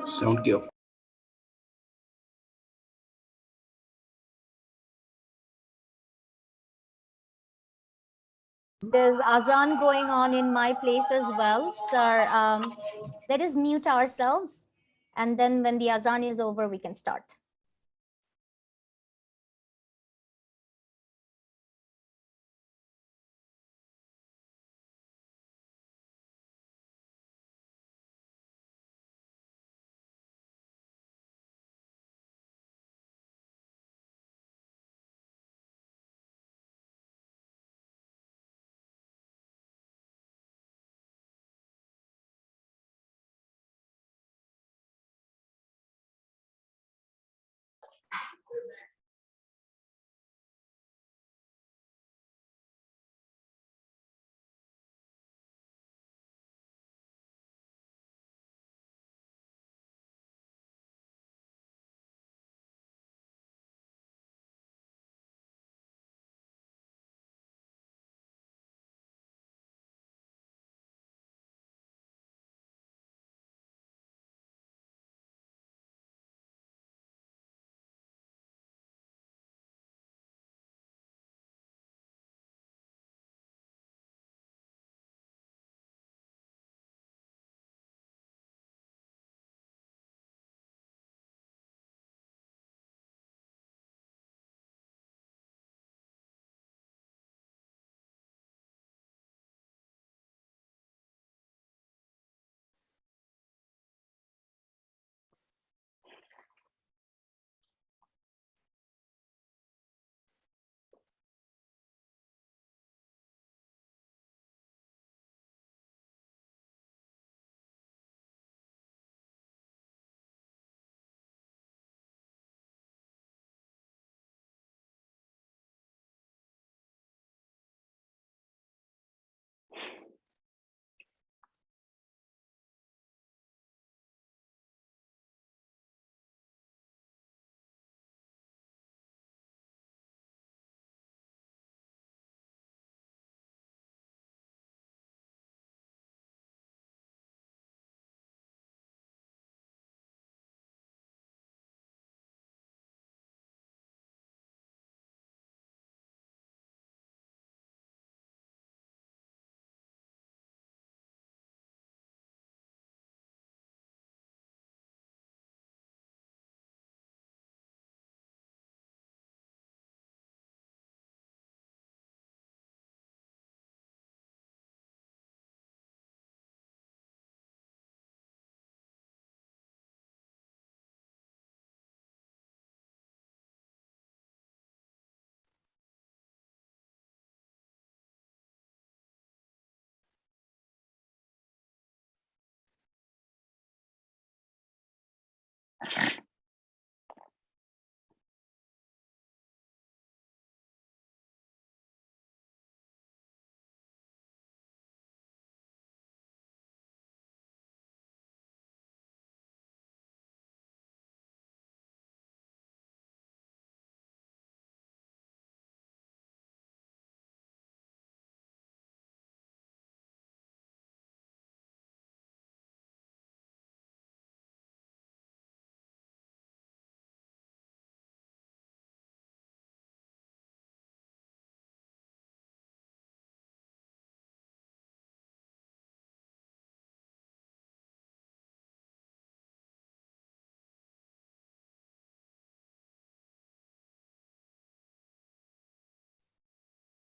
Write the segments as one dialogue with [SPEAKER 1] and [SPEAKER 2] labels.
[SPEAKER 1] Sound cue.
[SPEAKER 2] There's azan going on in my place as well. So let us mute ourselves. And then when the azan is over, we can start.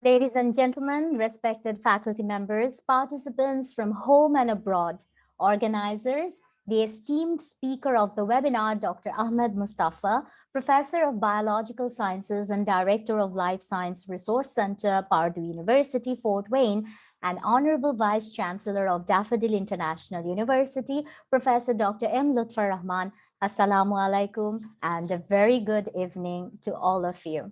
[SPEAKER 2] Ladies and gentlemen, respected faculty members, participants from home and abroad, organizers, the esteemed speaker of the webinar, Dr. Ahmed Mustafa, Professor of Biological Sciences and Director of Life Science Resource Center, Purdue University, Fort Wayne, and Honorable Vice Chancellor of Daffodil International University, Professor Dr. M. Lutfur Rahman. Assalamu alaikum and a very good evening to all of you.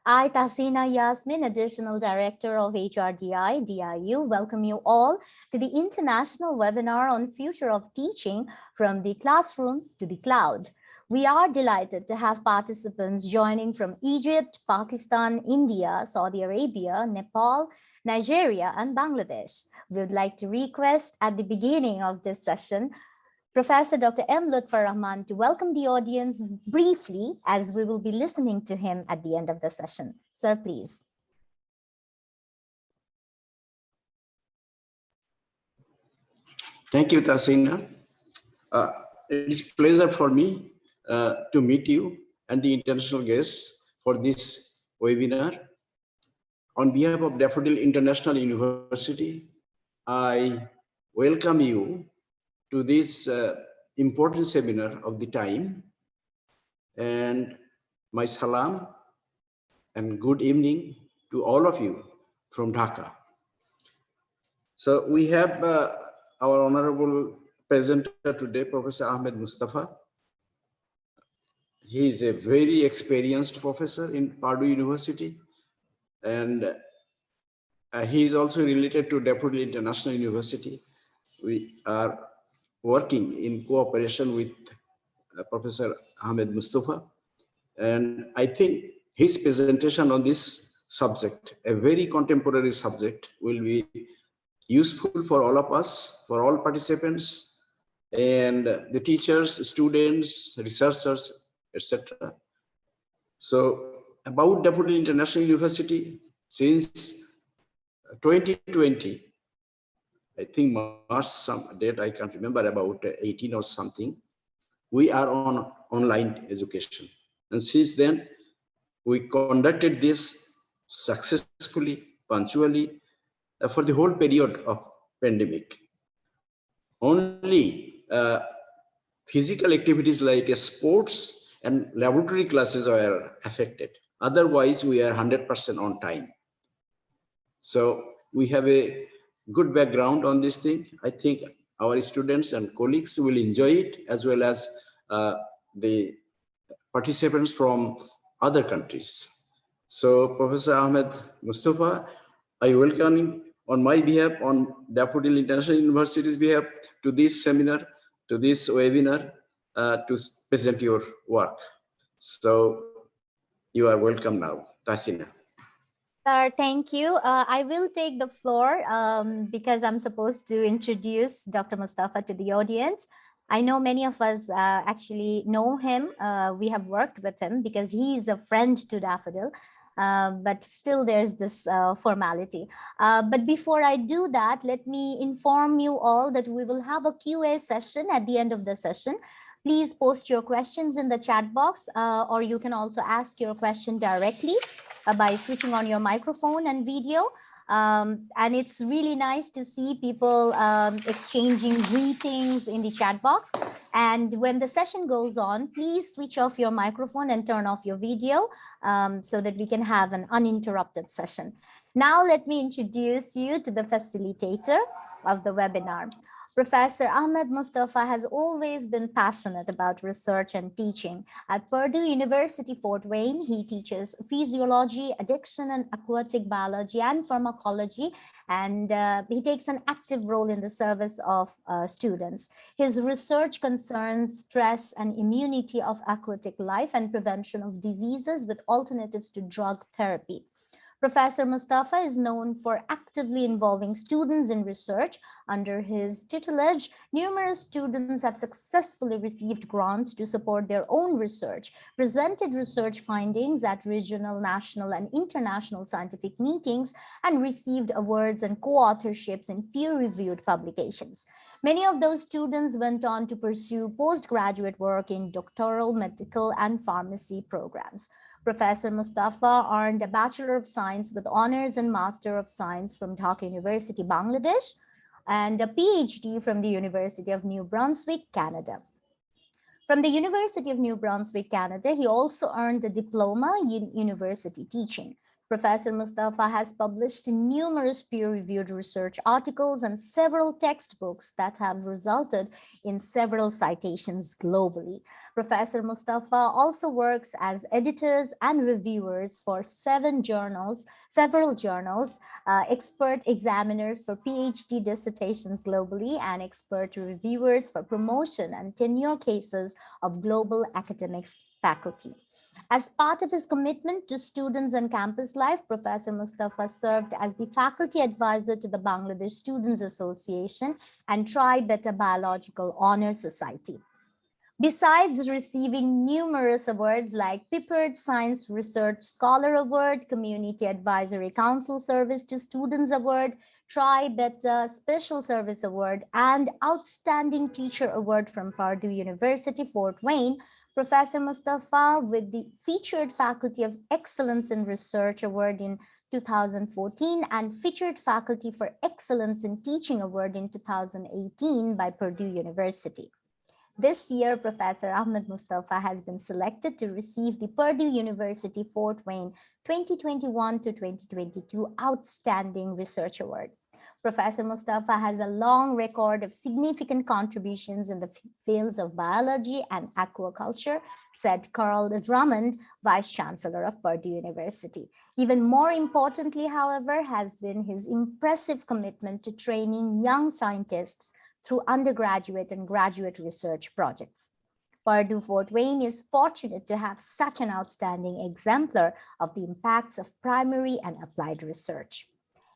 [SPEAKER 2] I, Tahsina Yasmin, Additional Director of HRDI, DIU, welcome you all to the international webinar on future of teaching from the classroom to the cloud. We are delighted to have participants joining from Egypt, Pakistan, India, Saudi Arabia, Nepal, Nigeria, and Bangladesh. We would like to request at the beginning of this session Professor Dr. M. Lutfur Rahman to welcome the audience briefly, as we will be listening to him at the end of the session. Sir, please.
[SPEAKER 1] Thank you, Tasina. It's a pleasure for me to meet you and the international guests for this webinar. On behalf of Daffodil International University, I welcome you to this important seminar of the time, and my salam and good evening to all of you from Dhaka. So we have our honorable presenter today, Professor Ahmed Mustafa. He is a very experienced professor in Purdue University, and he is also related to Daffodil International University. We are working in cooperation with Professor Ahmed Mustafa, and I think his presentation on this subject, a very contemporary subject, will be useful for all of us, for all participants, and the teachers, students, researchers, etc. So about Daffodil International University, since 2020, I think March, some date I can't remember, about 18 or something, we are on online education. And since then, we conducted this successfully, punctually, for the whole period of pandemic. Only physical activities like sports and laboratory classes were affected. Otherwise, we are 100% on time. So we have a good background on this thing. I think our students and colleagues will enjoy it, as well as the participants from other countries. So Professor Ahmed Mustafa, I welcome him on my behalf, on Daffodil International University's behalf, to this seminar, to this webinar, to present your work. So you are welcome now, Tasina.
[SPEAKER 2] Sir, thank you. I will take the floor because I'm supposed to introduce Dr. Mustafa to the audience. I know many of us actually know him. We have worked with him because he is a friend to Daffodil. But still there's this formality. But before I do that, let me inform you all that we will have a QA session at the end of the session. Please post your questions in the chat box, or you can also ask your question directly by switching on your microphone and video. And it's really nice to see people exchanging greetings in the chat box. And when the session goes on, please switch off your microphone and turn off your video so that we can have an uninterrupted session. Now, let me introduce you to the facilitator of the webinar. Professor Ahmed Mustafa has always been passionate about research and teaching. At Purdue University, Fort Wayne, he teaches physiology, addiction and aquatic biology and pharmacology, and he takes an active role in the service of students. His research concerns stress and immunity of aquatic life and prevention of diseases with alternatives to drug therapy. Professor Mustafa is known for actively involving students in research. Under his tutelage, numerous students have successfully received grants to support their own research, presented research findings at regional, national, and international scientific meetings, and received awards and co-authorships in peer-reviewed publications. Many of those students went on to pursue postgraduate work in doctoral, medical, and pharmacy programs. Professor Mustafa earned a Bachelor of Science with honors and Master of Science from Dhaka University, Bangladesh, and a PhD from the University of New Brunswick, Canada. From the University of New Brunswick, Canada, he also earned a diploma in university teaching. Professor Mustafa has published numerous peer-reviewed research articles and several textbooks that have resulted in several citations globally. Professor Mustafa also works as editors and reviewers for several journals, expert examiners for PhD dissertations globally, and expert reviewers for promotion and tenure cases of global academic faculty. As part of his commitment to students and campus life, Professor Mustafa served as the faculty advisor to the Bangladesh Students Association and Try Better Biological Honor Society. Besides receiving numerous awards like Pippard Science Research Scholar Award, Community Advisory Council Service to Students Award, Try Better Special Service Award, and Outstanding Teacher Award from Purdue University, Fort Wayne, Professor Mustafa, with the Featured Faculty of Excellence in Research Award in 2014 and Featured Faculty for Excellence in Teaching Award in 2018 by Purdue University. This year, Professor Ahmed Mustafa has been selected to receive the Purdue University Fort Wayne 2021 to 2022 Outstanding Research Award. Professor Mustafa has a long record of significant contributions in the fields of biology and aquaculture, said Carl Drummond, Vice Chancellor of Purdue University. Even more importantly, however, has been his impressive commitment to training young scientists through undergraduate and graduate research projects. Purdue Fort Wayne is fortunate to have such an outstanding exemplar of the impacts of primary and applied research.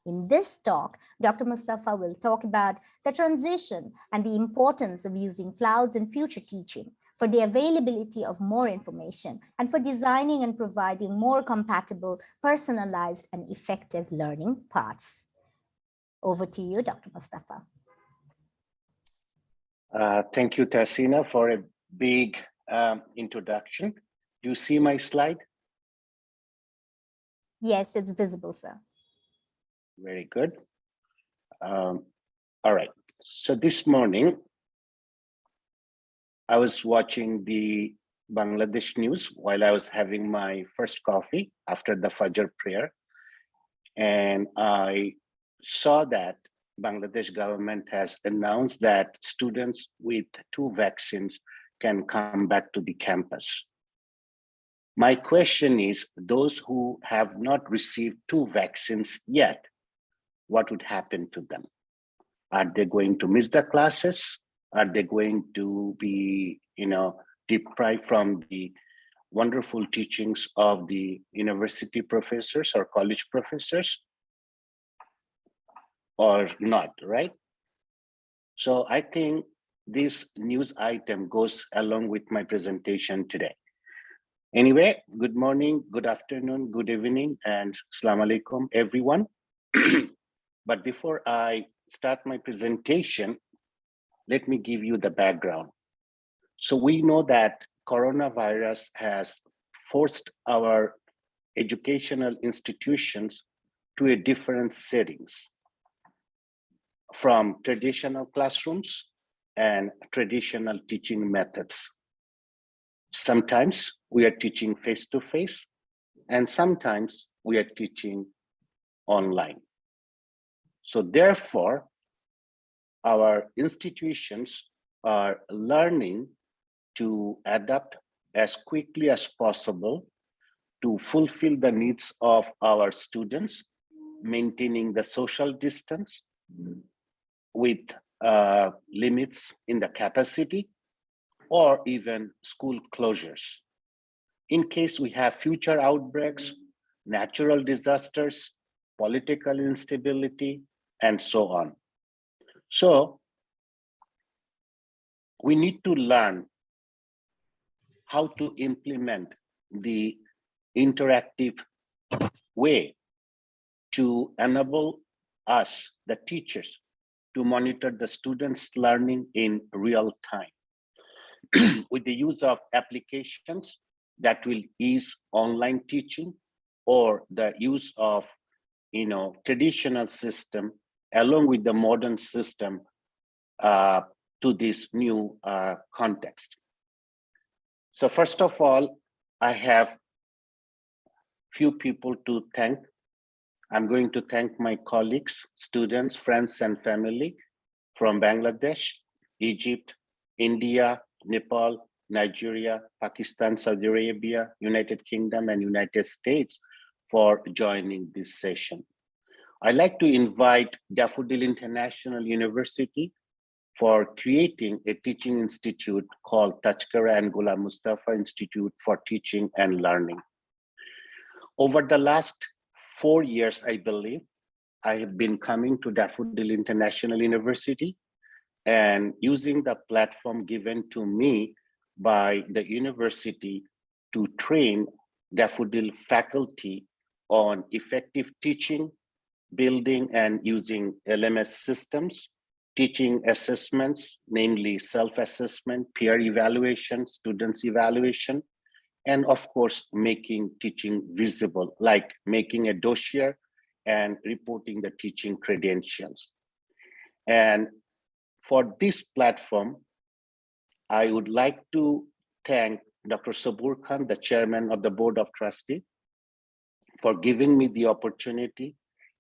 [SPEAKER 2] In this talk, Dr. Mustafa will talk about the transition and the importance of using clouds in future teaching, for the availability of more information, and for designing and providing more compatible, personalized, and effective learning paths. Over to you, Dr. Mustafa.
[SPEAKER 3] Thank you, Tassina, for a big introduction. Do you see my slide?
[SPEAKER 2] Yes, it's visible, sir.
[SPEAKER 3] Very good. All right. So this morning, I was watching the Bangladesh news while I was having my first coffee after the Fajr prayer. And I saw that Bangladesh government has announced that students with 2 vaccines can come back to the campus. My question is, those who have not received 2 vaccines yet, what would happen to them? Are they going to miss the classes? Are they going to be, deprived from the wonderful teachings of the university professors or college professors? Or not, right? So I think this news item goes along with my presentation today. Anyway, good morning, good afternoon, good evening, and Assalamu alaikum, everyone. But before I start my presentation, let me give you the background. So we know that coronavirus has forced our educational institutions to a different settings, from traditional classrooms and traditional teaching methods. Sometimes we are teaching face-to-face, and sometimes we are teaching online. So therefore, our institutions are learning to adapt as quickly as possible to fulfill the needs of our students, maintaining the social distance with limits in the capacity, or even school closures. In case we have future outbreaks, natural disasters, political instability, and so on. So we need to learn how to implement the interactive way to enable us, the teachers, to monitor the students' learning in real time with the use of applications that will ease online teaching, or the use of traditional system along with the modern system to this new context. So first of all, I have few people to thank. I'm going to thank my colleagues, students, friends, and family from Bangladesh, Egypt, India, Nepal, Nigeria, Pakistan, Saudi Arabia, United Kingdom, and United States for joining this session. I'd like to invite Daffodil International University for creating a teaching institute called Tajkara and Ghulam Mustafa Institute for Teaching and Learning. Over the last 4 years, I believe, I have been coming to Daffodil International University and using the platform given to me by the university to train Daffodil faculty on effective teaching, building and using LMS systems, teaching assessments, namely self-assessment, peer evaluation, students evaluation, and of course, making teaching visible, like making a dossier and reporting the teaching credentials. And for this platform, I would like to thank Dr. Sabur Khan, the chairman of the Board of Trustees, for giving me the opportunity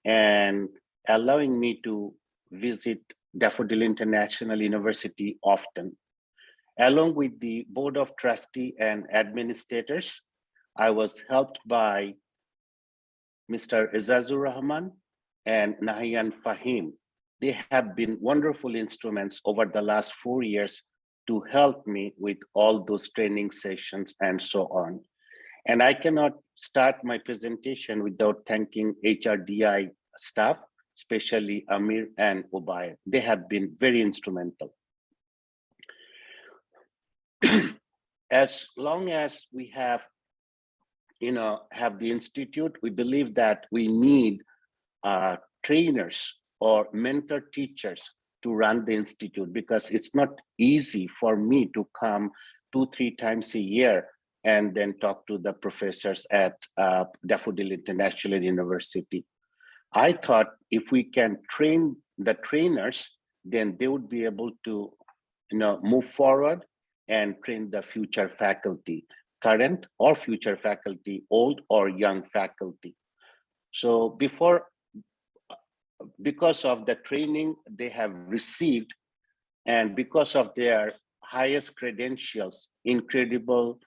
[SPEAKER 3] and allowing me to visit Daffodil International University often. Along with the Board of Trustees and administrators, I was helped by Mr. Izazur Rahman and Nahian Fahim. They have been wonderful instruments over the last 4 years to help me with all those training sessions and so on. And I cannot start my presentation without thanking HRDI staff, especially Amir and Ubay. They have been very instrumental. As long as we have the institute, we believe that we need trainers or mentor teachers to run the institute, because it's not easy for me to come 2-3 times a year and then talk to the professors at Daffodil International University. I thought if we can train the trainers, then they would be able to move forward and train the future faculty, current or future faculty, old or young faculty. So because of the training they have received and because of their highest credentials, incredible,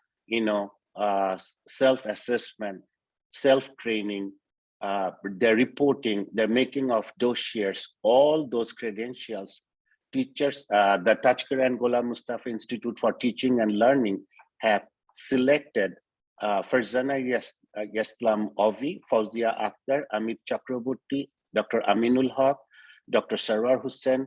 [SPEAKER 3] self-assessment, self-training, their reporting, their making of dossiers, all those credentials, teachers, the Tajkara and Ghulam Mustafa Institute for Teaching and Learning have selected Farzana Yaslam Ovi, Fauzia Akhtar, Amit Chakraborty, Dr. Aminul Haq, Dr. Sarwar Hussain,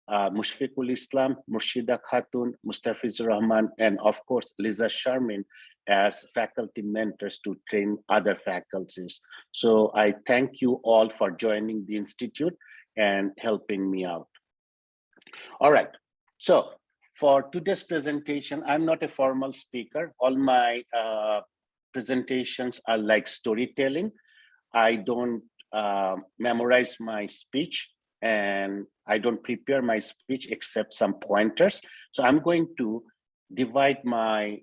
[SPEAKER 3] Mushfiqul Islam, Murshida Khatun, Mustafizur Rahman, and of course, Liza Sharmin as faculty mentors to train other faculties. So I thank you all for joining the Institute and helping me out. All right, so for today's presentation, I'm not a formal speaker. All my presentations are like storytelling. I don't memorize my speech and I don't prepare my speech except some pointers. So I'm going to divide my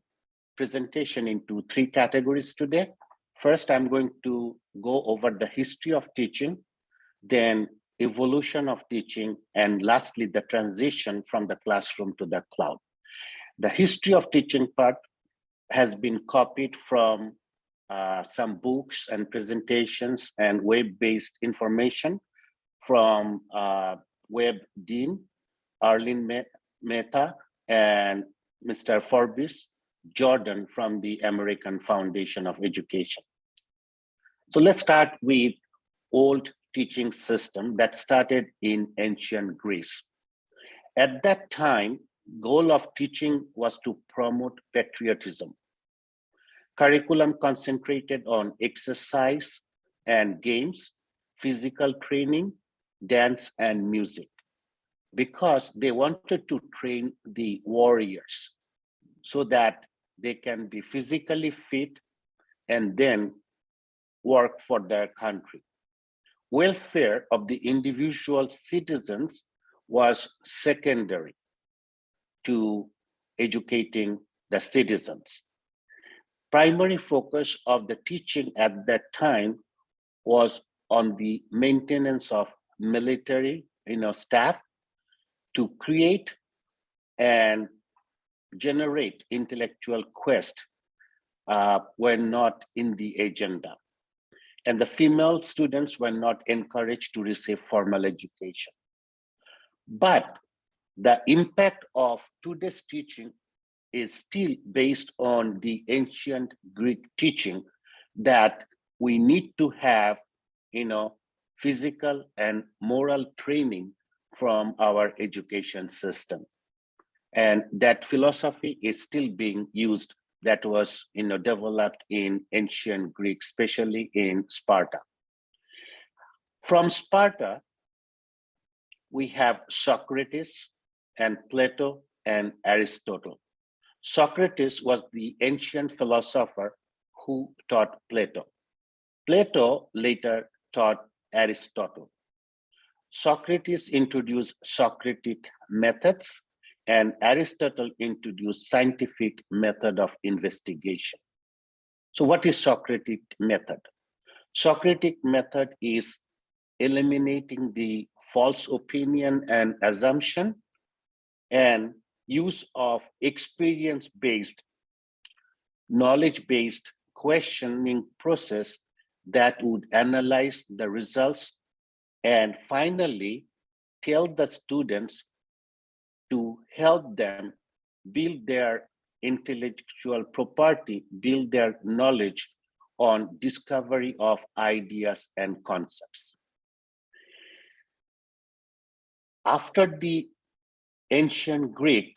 [SPEAKER 3] presentation into 3 categories today. First, I'm going to go over the history of teaching, then evolution of teaching, and lastly, the transition from the classroom to the cloud. The history of teaching part has been copied from some books and presentations and web-based information from Web Dean, Arlene Mehta, and Mr. Forbes Jordan from the American Foundation of Education. So let's start with old teaching system that started in ancient Greece. At that time, goal of teaching was to promote patriotism. Curriculum concentrated on exercise and games, physical training, dance and music, because they wanted to train the warriors so that they can be physically fit and then work for their country. Welfare of the individual citizens was secondary to educating the citizens. Primary focus of the teaching at that time was on the maintenance of military staff to create and generate intellectual quest were not in the agenda. And the female students were not encouraged to receive formal education. But the impact of today's teaching is still based on the ancient Greek teaching that we need to have, physical and moral training from our education system. And that philosophy is still being used, that was developed in ancient Greek, especially in Sparta. From Sparta, we have Socrates and Plato and Aristotle. Socrates was the ancient philosopher who taught Plato. Plato later taught Aristotle. Socrates introduced Socratic methods, and Aristotle introduced scientific method of investigation. So what is Socratic method? Socratic method is eliminating the false opinion and assumption and use of experience-based, knowledge-based questioning process that would analyze the results and finally tell the students to help them build their intellectual property, build their knowledge on discovery of ideas and concepts. After the ancient Greek,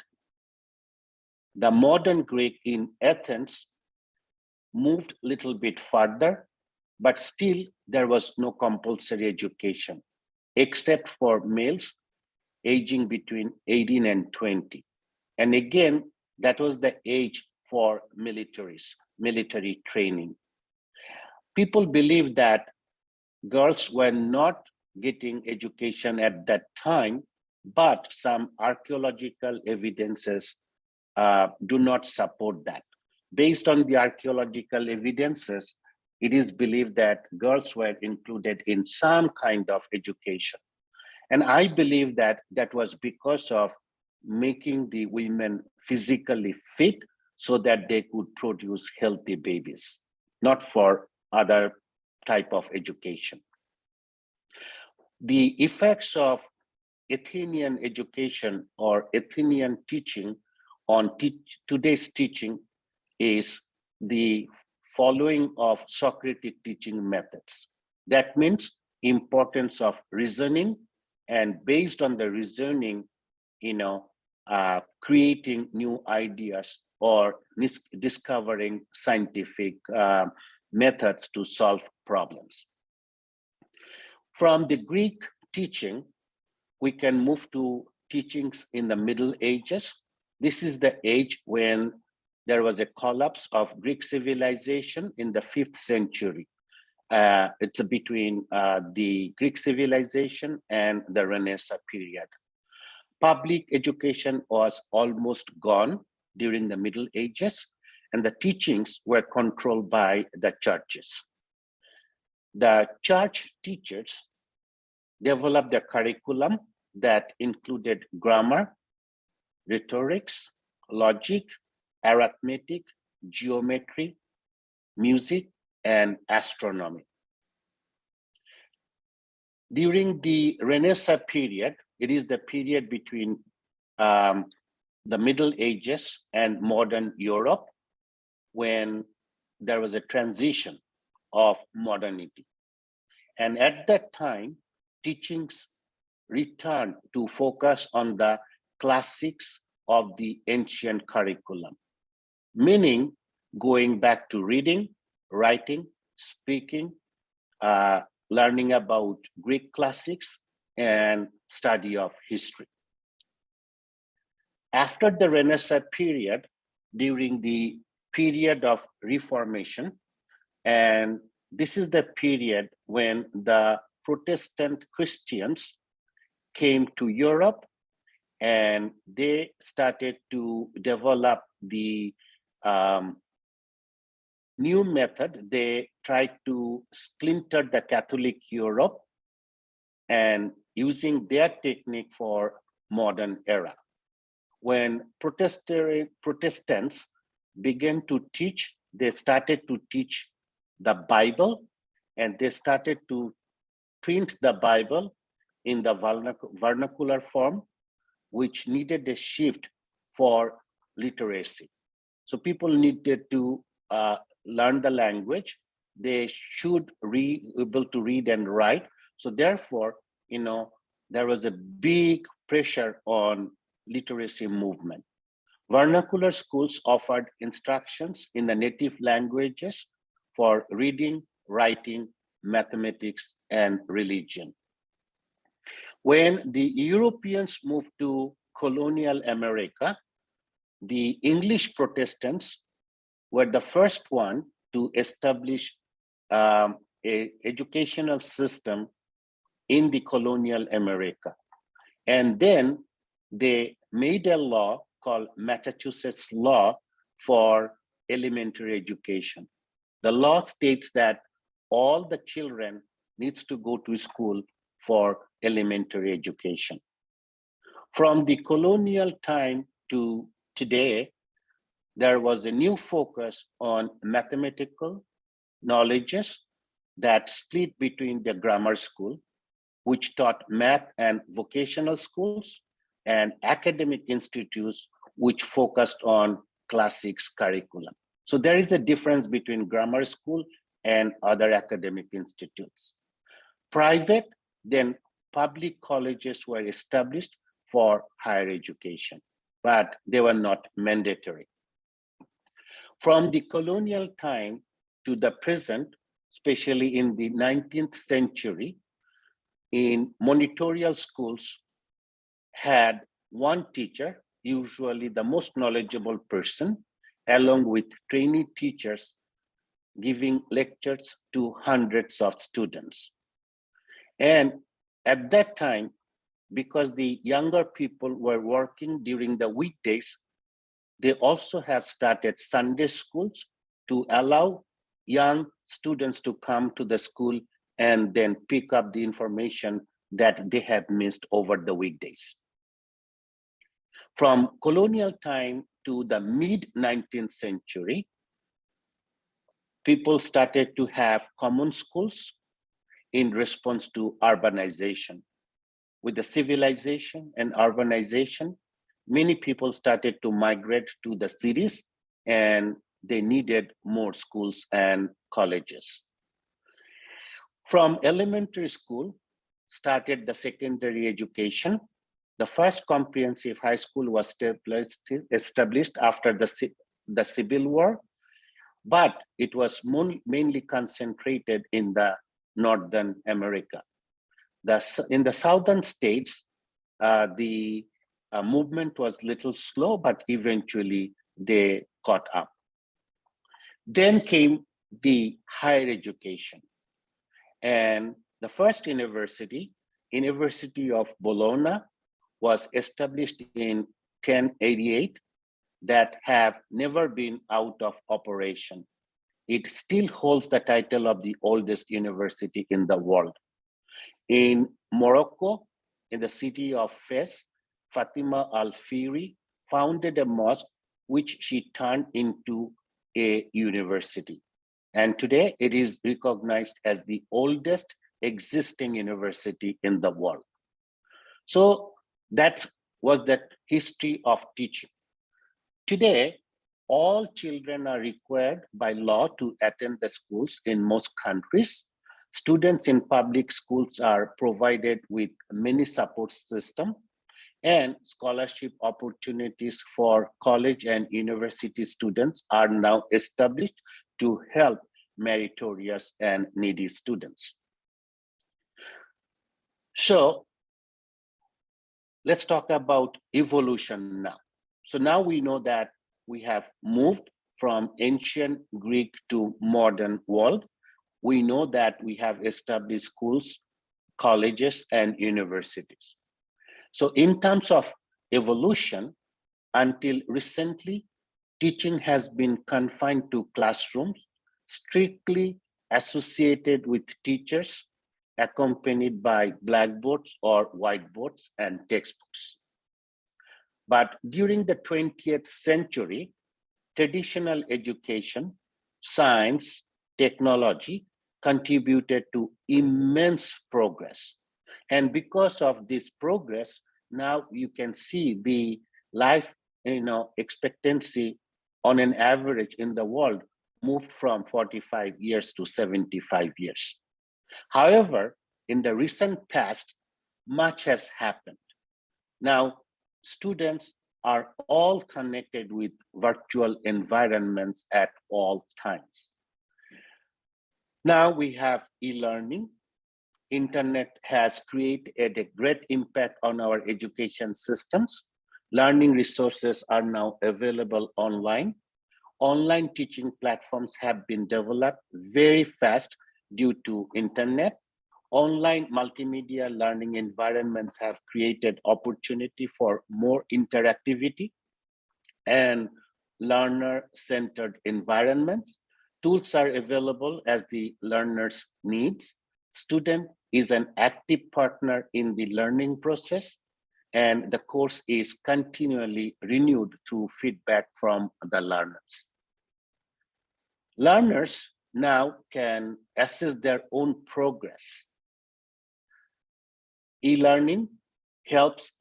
[SPEAKER 3] the modern Greek in Athens moved a little bit further, but still there was no compulsory education, except for males aging between 18 and 20. And again, that was the age for military training. People believe that girls were not getting education at that time, but some archaeological evidences do not support that. Based on the archaeological evidences, it is believed that girls were included in some kind of education. And I believe that that was because of making the women physically fit so that they could produce healthy babies, not for other type of education. The effects of Athenian education or Athenian teaching on today's teaching is the following of Socratic teaching methods. That means importance of reasoning, and based on the reasoning, creating new ideas or discovering scientific methods to solve problems. From the Greek teaching, we can move to teachings in the Middle Ages. This is the age when there was a collapse of Greek civilization in the 5th century. It's between the Greek civilization and the Renaissance period. Public education was almost gone during the Middle Ages, and the teachings were controlled by the churches. The church teachers developed a curriculum that included grammar, rhetorics, logic, arithmetic, geometry, music, and astronomy. During the Renaissance period, it is the period between the Middle Ages and modern Europe, when there was a transition of modernity. And at that time, teachings returned to focus on the classics of the ancient curriculum, meaning going back to reading, writing, speaking, learning about Greek classics, and study of history. After the Renaissance period, during the period of Reformation, and this is the period when the Protestant Christians came to Europe, and they started to develop the new method. They tried to splinter the Catholic Europe and using their technique for modern era. When Protestants began to teach, they started to teach the Bible, and they started to print the Bible in the vernacular form which needed a shift for literacy. So people needed to learn the language. They should be able to read and write. So therefore, there was a big pressure on literacy movement. Vernacular schools offered instructions in the native languages for reading, writing, mathematics, and religion. When the Europeans moved to colonial America, the English Protestants were the first one to establish an educational system in the colonial America. And then they made a law called Massachusetts Law for elementary education. The law states that all the children needs to go to school for elementary education. From the colonial time to today, there was a new focus on mathematical knowledges that split between the grammar school, which taught math and vocational schools, and academic institutes, which focused on classics curriculum. So there is a difference between grammar school and other academic institutes. Private, then public colleges were established for higher education, but they were not mandatory. From the colonial time to the present, especially in the 19th century, in monitorial schools had one teacher, usually the most knowledgeable person, along with trainee teachers giving lectures to hundreds of students. And at that time, because the younger people were working during the weekdays, they also have started Sunday schools to allow young students to come to the school and then pick up the information that they have missed over the weekdays. From colonial time to the mid-19th century, people started to have common schools in response to urbanization. With the civilization and urbanization, many people started to migrate to the cities and they needed more schools and colleges. From elementary school, started the secondary education. The first comprehensive high school was established after the Civil War, but it was mainly concentrated in the Northern America. In the southern states, the movement was a little slow, but eventually they caught up. Then came the higher education. And the first university, University of Bologna, was established in 1088 that have never been out of operation. It still holds the title of the oldest university in the world. In Morocco, in the city of Fez, Fatima Al-Fihri founded a mosque which she turned into a university. And today it is recognized as the oldest existing university in the world. So that was the history of teaching. Today, all children are required by law to attend the schools in most countries. Students in public schools are provided with many support systems, and scholarship opportunities for college and university students are now established to help meritorious and needy students. So let's talk about evolution now. So now we know that we have moved from ancient Greek to modern world. We know that we have established schools, colleges, and universities. So in terms of evolution, until recently, teaching has been confined to classrooms, strictly associated with teachers, accompanied by blackboards or whiteboards and textbooks. But during the 20th century, traditional education, science, technology contributed to immense progress. And because of this progress, now you can see the life expectancy on an average in the world moved from 45 years to 75 years. However, in the recent past, much has happened. Now, students are all connected with virtual environments at all times. Now we have e-learning. Internet has created a great impact on our education systems. Learning resources are now available online. Online teaching platforms have been developed very fast due to internet. Online multimedia learning environments have created opportunity for more interactivity and learner-centered environments. Tools are available as the learner's needs. Student is an active partner in the learning process, and the course is continually renewed through feedback from the learners. Learners now can assess their own progress. E-learning helps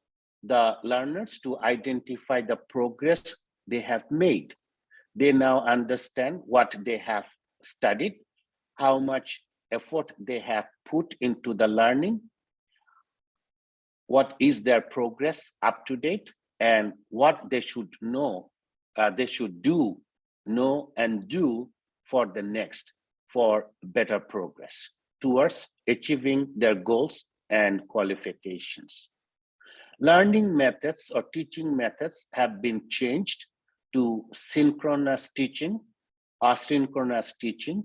[SPEAKER 3] the learners to identify the progress they have made. They now understand what they have studied, how much effort they have put into the learning, what is their progress up to date, and what they should know, they should do, know, and do for the next, for better progress towards achieving their goals and qualifications. Learning methods or teaching methods have been changed to synchronous teaching, asynchronous teaching,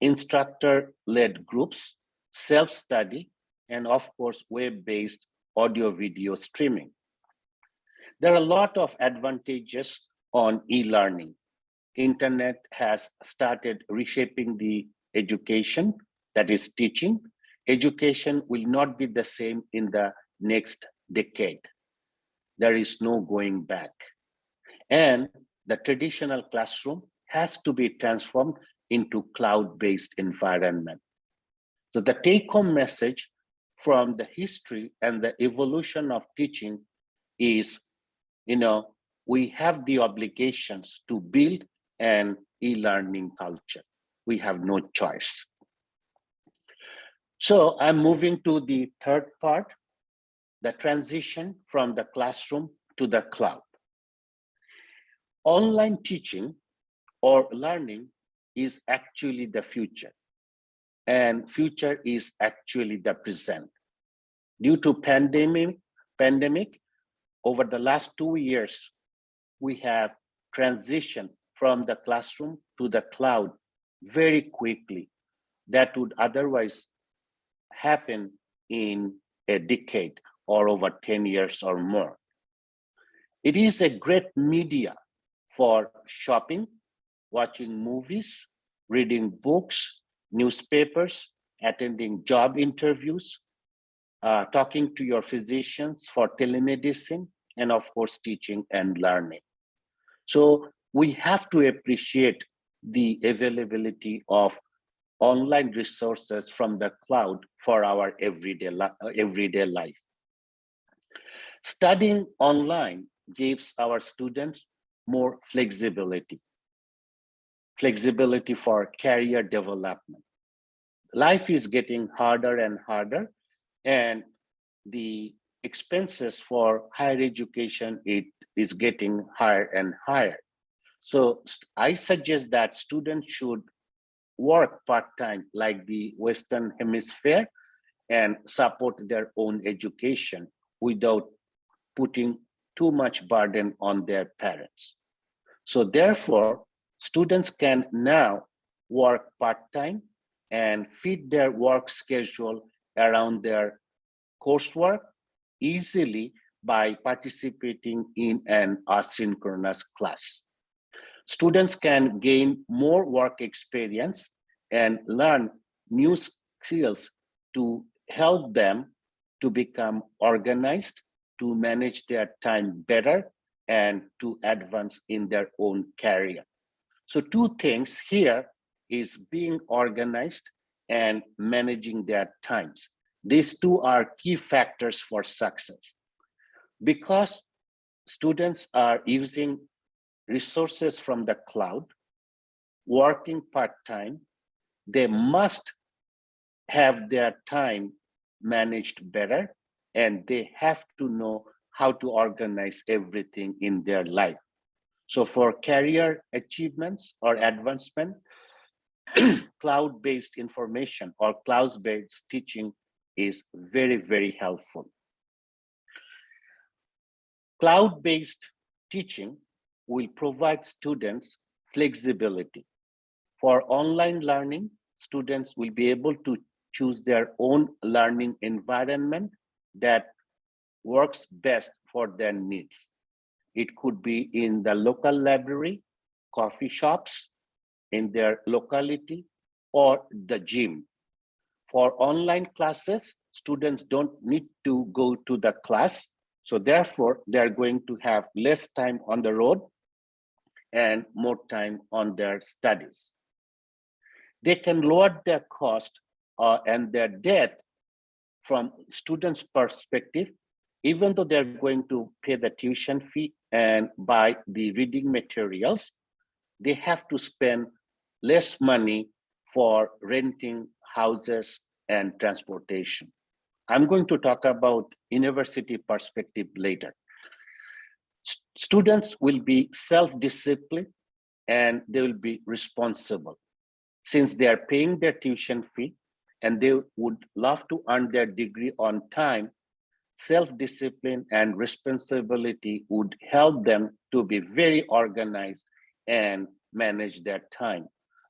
[SPEAKER 3] instructor-led groups, self-study, and of course, web-based audio-video streaming. There are a lot of advantages on e-learning. Internet has started reshaping the education, that is teaching. Education will not be the same in the next decade. There is no going back. And the traditional classroom has to be transformed into cloud-based environment. So the take-home message from the history and the evolution of teaching is, we have the obligations to build an e-learning culture. We have no choice. So I'm moving to the third part, the transition from the classroom to the cloud. Online teaching or learning is actually the future, and future is actually the present. Due to pandemic, over the last 2 years, we have transitioned from the classroom to the cloud very quickly. That would otherwise happen in a decade or over 10 years or more. It is a great media for shopping, watching movies, reading books, newspapers, attending job interviews, talking to your physicians for telemedicine, and of course, teaching and learning. So we have to appreciate the availability of online resources from the cloud for our everyday life. Studying online gives our students more flexibility for career development. Life is getting harder and harder, and the expenses for higher education, it is getting higher and higher. So I suggest that students should work part-time like the Western Hemisphere and support their own education without putting too much burden on their parents. So therefore, students can now work part-time and fit their work schedule around their coursework easily by participating in an asynchronous class. Students can gain more work experience and learn new skills to help them to become organized, to manage their time better, and to advance in their own career. So 2 things here is being organized and managing their times. These 2 are key factors for success. Because students are using resources from the cloud, working part-time, they must have their time managed better, and they have to know how to organize everything in their life. So for career achievements or advancement, cloud-based information or cloud-based teaching is very, very helpful. Cloud-based teaching will provide students flexibility. For online learning, students will be able to choose their own learning environment that works best for their needs. It could be in the local library, coffee shops, in their locality, or the gym. For online classes, students don't need to go to the class. So therefore, they're going to have less time on the road and more time on their studies. They can lower their cost and their debt from students' perspective, even though they're going to pay the tuition fee and buy the reading materials, they have to spend less money for renting houses and transportation. I'm going to talk about university perspective later. Students will be self-disciplined and they will be responsible. Since they are paying their tuition fee and they would love to earn their degree on time, self-discipline and responsibility would help them to be very organized and manage their time.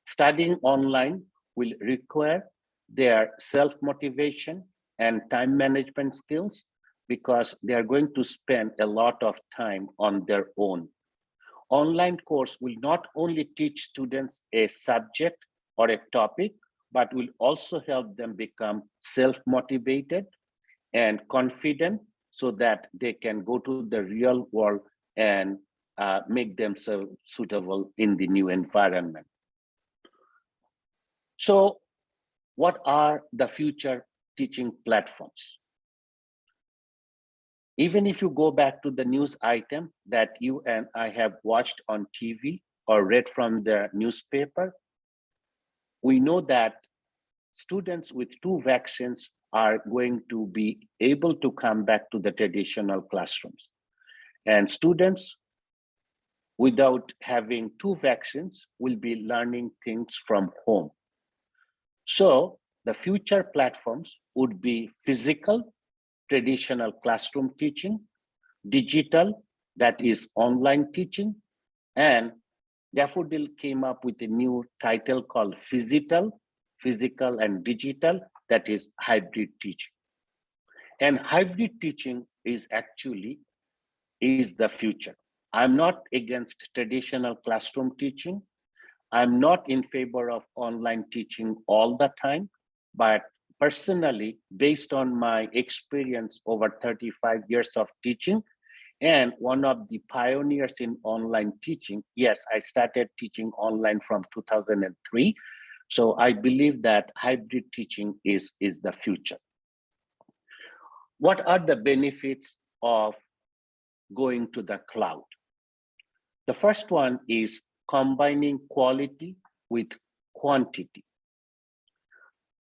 [SPEAKER 3] Studying online will require their self-motivation and time management skills because they are going to spend a lot of time on their own. Online course will not only teach students a subject or a topic, but will also help them become self-motivated and confident so that they can go to the real world and make themselves suitable in the new environment. So what are the future teaching platforms? Even if you go back to the news item that you and I have watched on TV or read from the newspaper, we know that students with 2 vaccines are going to be able to come back to the traditional classrooms. And students without having 2 vaccines will be learning things from home. So the future platforms would be physical, traditional classroom teaching, digital, that is online teaching, and Daffodil came up with a new title called physical and digital, that is hybrid teaching. And hybrid teaching is actually the future. I'm not against traditional classroom teaching. I'm not in favor of online teaching all the time, but personally, based on my experience over 35 years of teaching, and one of the pioneers in online teaching, yes, I started teaching online from 2003. So I believe that hybrid teaching is the future. What are the benefits of going to the cloud? The first one is combining quality with quantity.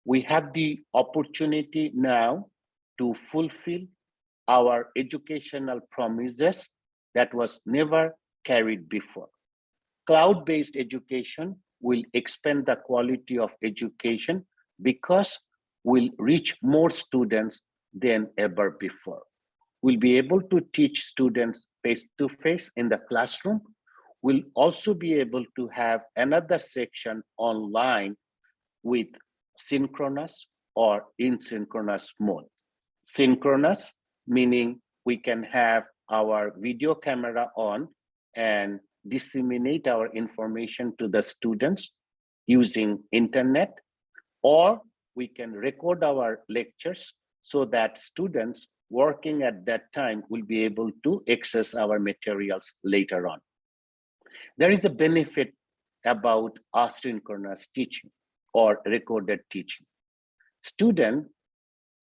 [SPEAKER 3] We have the opportunity now to fulfill our educational promises that was never carried before. Cloud-based education will expand the quality of education because we'll reach more students than ever before. We'll be able to teach students face-to-face in the classroom. We'll also be able to have another section online with synchronous or asynchronous mode. Synchronous meaning we can have our video camera on and disseminate our information to the students using internet, or we can record our lectures so that students working at that time will be able to access our materials later on. There is a benefit about asynchronous teaching or recorded teaching. Students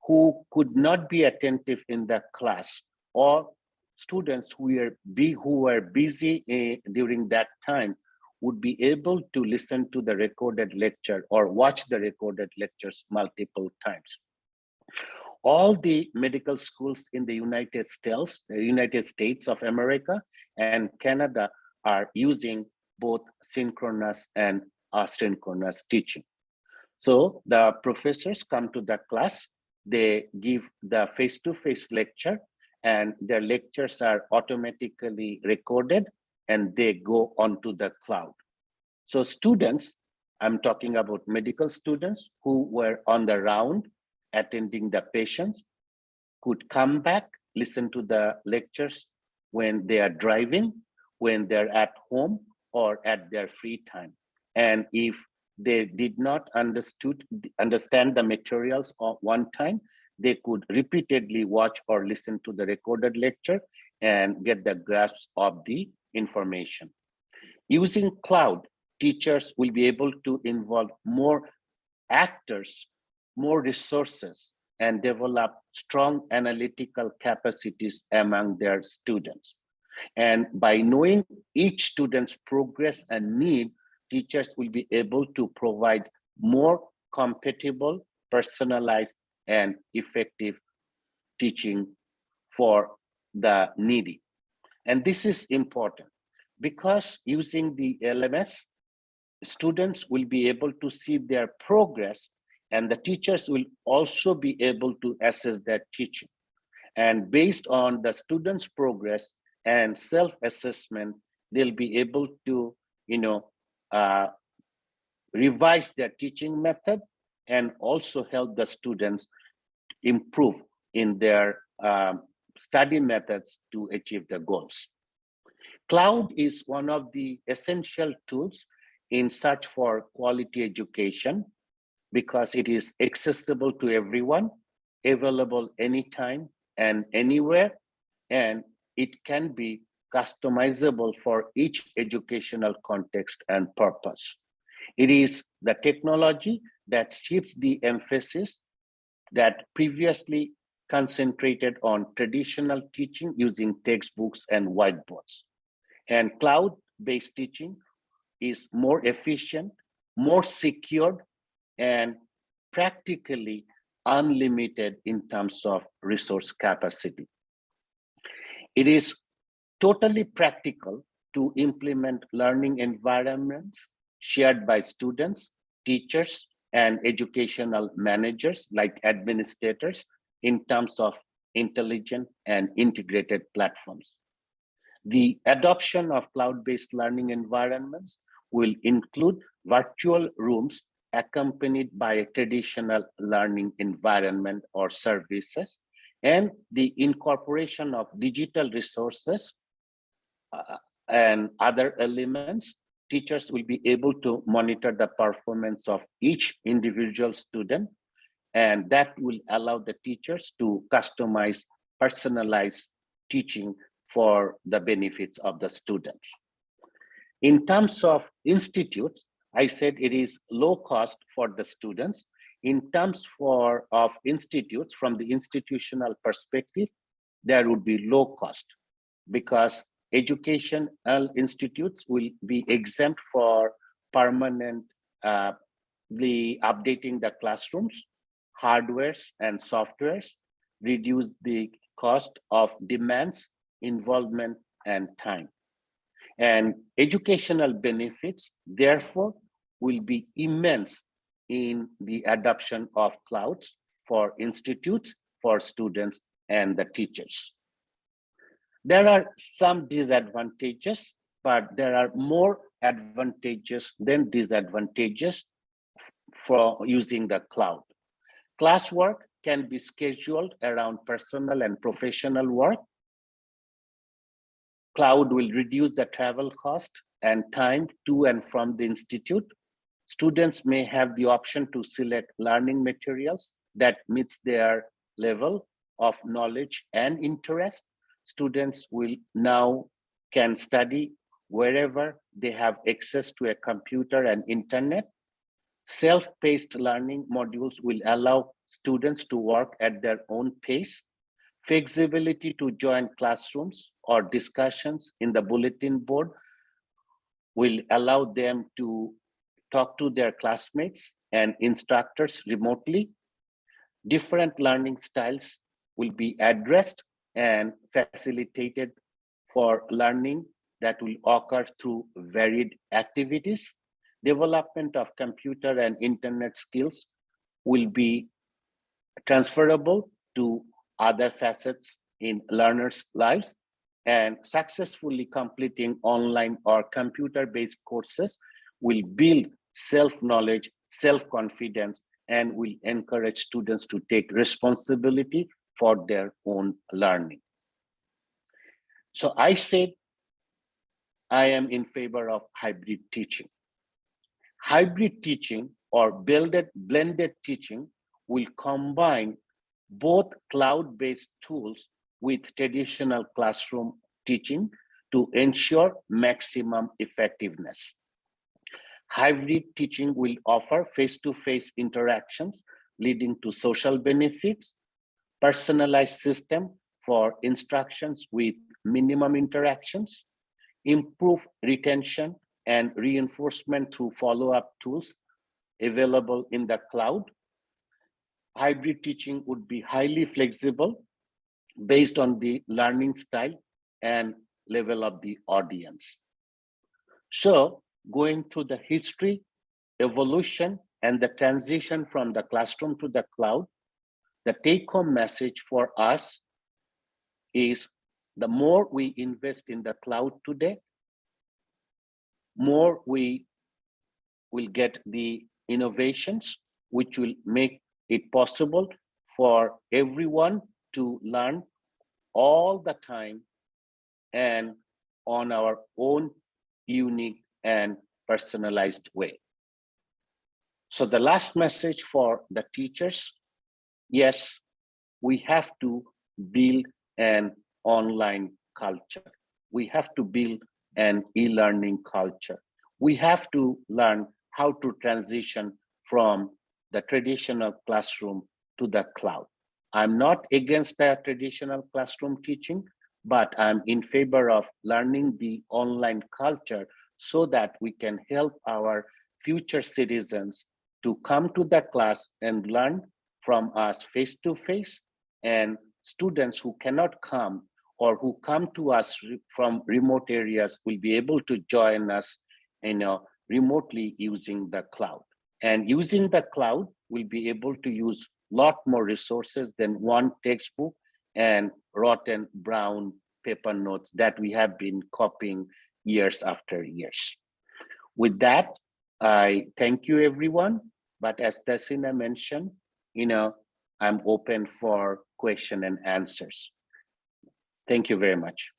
[SPEAKER 3] who could not be attentive in the class or students who were busy during that time would be able to listen to the recorded lecture or watch the recorded lectures multiple times. All the medical schools in the United States of America and Canada are using both synchronous and asynchronous teaching. So the professors come to the class, they give the face-to-face lecture, and their lectures are automatically recorded and they go onto the cloud. So students, I'm talking about medical students who were on the round attending the patients, could come back, listen to the lectures when they are driving, when they're at home, or at their free time. And if they did not understand the materials at one time, they could repeatedly watch or listen to the recorded lecture and get the grasp of the information. Using cloud, teachers will be able to involve more actors, more resources, and develop strong analytical capacities among their students. And by knowing each student's progress and need, teachers will be able to provide more compatible, personalized, and effective teaching for the needy. And this is important because using the LMS, students will be able to see their progress, and the teachers will also be able to assess their teaching. And based on the students' progress and self-assessment, they'll be able to, revise their teaching method and also help the students improve in their study methods to achieve the goals. Cloud is one of the essential tools in search for quality education because it is accessible to everyone, available anytime and anywhere, and it can be customizable for each educational context and purpose. It is the technology that shifts the emphasis that previously concentrated on traditional teaching using textbooks and whiteboards. And cloud-based teaching is more efficient, more secured, and practically unlimited in terms of resource capacity. It is totally practical to implement learning environments shared by students, teachers, and educational managers like administrators in terms of intelligent and integrated platforms. The adoption of cloud-based learning environments will include virtual rooms accompanied by a traditional learning environment or services, and the incorporation of digital resources and other elements. Teachers will be able to monitor the performance of each individual student, and that will allow the teachers to customize, personalize teaching for the benefits of the students. In terms of institutes, I said it is low cost for the students. In terms of institutes, from the institutional perspective, there would be low cost because educational institutes will be exempt for permanent the updating the classrooms, hardwares and softwares, reduce the cost of demands, involvement, and time. And educational benefits, therefore, will be immense in the adoption of clouds for institutes, for students, and the teachers. There are some disadvantages, but there are more advantages than disadvantages for using the cloud. Classwork can be scheduled around personal and professional work. Cloud will reduce the travel cost and time to and from the institute. Students may have the option to select learning materials that meets their level of knowledge and interest. Students will now can study wherever they have access to a computer and internet. Self-paced learning modules will allow students to work at their own pace. flexibility to join classrooms or discussions in the bulletin board will allow them to talk to their classmates and instructors remotely. Different learning styles will be addressed and facilitated for learning that will occur through varied activities. Development of computer and internet skills will be transferable to other facets in learners' lives, and successfully completing online or computer-based courses will build self-knowledge, self-confidence, and will encourage students to take responsibility for their own learning. So I said I am in favor of hybrid teaching. Hybrid teaching or blended teaching will combine both cloud-based tools with traditional classroom teaching to ensure maximum effectiveness. Hybrid teaching will offer face-to-face interactions leading to social benefits, personalized system for instructions with minimum interactions, improve retention and reinforcement through follow-up tools available in the cloud. Hybrid teaching would be highly flexible based on the learning style and level of the audience. So going through the history, evolution, and the transition from the classroom to the cloud, the take-home message for us is the more we invest in the cloud today, more we will get the innovations which will make it possible for everyone to learn all the time and on our own unique and personalized way. So the last message for the teachers, yes, we have to build an online culture. We have to build an e-learning culture. We have to learn how to transition from the traditional classroom to the cloud. I'm not against the traditional classroom teaching, but I'm in favor of learning the online culture so that we can help our future citizens to come to the class and learn from us face to face, and students who cannot come or who come to us from remote areas will be able to join us remotely using the cloud. And using the cloud, we'll be able to use a lot more resources than one textbook and rotten brown paper notes that we have been copying years after years. With that, I thank you everyone. But as Tasina mentioned, I'm open for question and answers. Thank you very much.